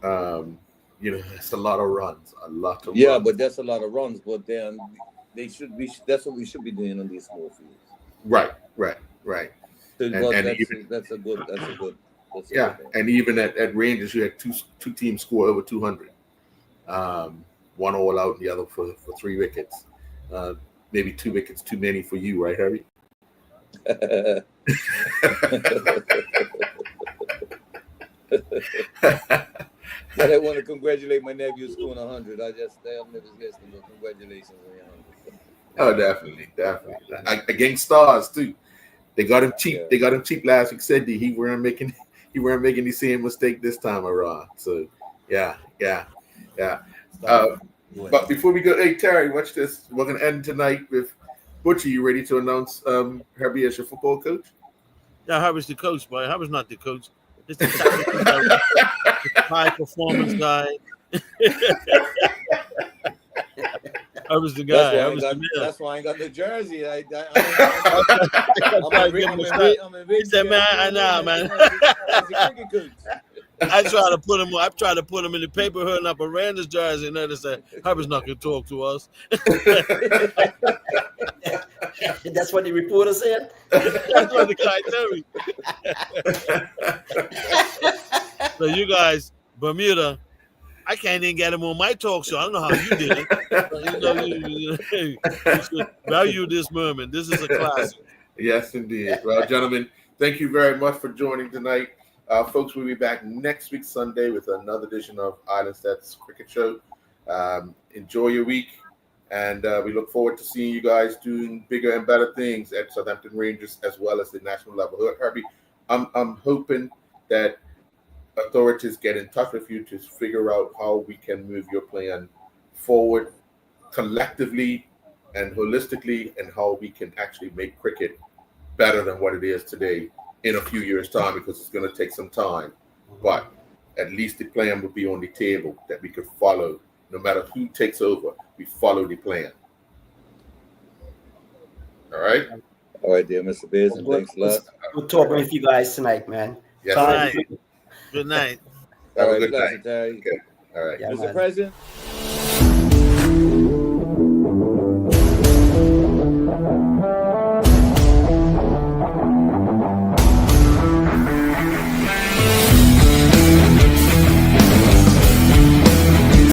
It's a lot of runs, runs.
But that's a lot of runs. But then that's what we should be doing on these small fields.
Right.
So, that's a good.
Yeah, and even at Rangers, you had two teams score over 200. One all out, and the other for 3 wickets. Maybe 2 wickets too many for you, right, Harry?
I want to congratulate my nephew scoring 100. I'll never guess them. Congratulations on your 100.
Oh, definitely. Against Stars too. They got him cheap.
Yeah.
They got him cheap last week. Said he weren't making the same mistake this time around. So yeah. But before we go, hey Terry, watch this. We're gonna end tonight with Butchie. You ready to announce Herbie as your football coach?
Yeah, Harvey's the coach, but Harvey's not the coach. It's the tactical director, the high performance guy. Harvey's the guy.
That's why I ain't got the jersey. I'm
He said, man, man. I try to put him in the paper holding up a Rangers jersey, and they said, Harvey's not gonna talk to us.
That's what the reporter said.
That's what the guy told me. So you guys, Bermuda, I can't even get him on my talk show. I don't know how you did it. You should value this moment. This is a classic.
Yes, indeed. Well, gentlemen, thank you very much for joining tonight. Folks, we'll be back next week, Sunday, with another edition of Island Stats Cricket Show. Enjoy your week, and we look forward to seeing you guys doing bigger and better things at Southampton Rangers as well as the national level. Herbie, I'm hoping that authorities get in touch with you to figure out how we can move your plan forward collectively and holistically, and how we can actually make cricket better than what it is today in a few years' time, because it's going to take some time. But at least the plan will be on the table that we could follow. No matter who takes over, we follow the plan. All right?
All right, dear Mr. Biz, and thanks a lot.
We'll talk with you guys tonight, man.
Yes,
Bye. Good night.
Have
All
a
right,
good night.
Terry.
Okay. All right.
Yeah,
Mr.
man.
President.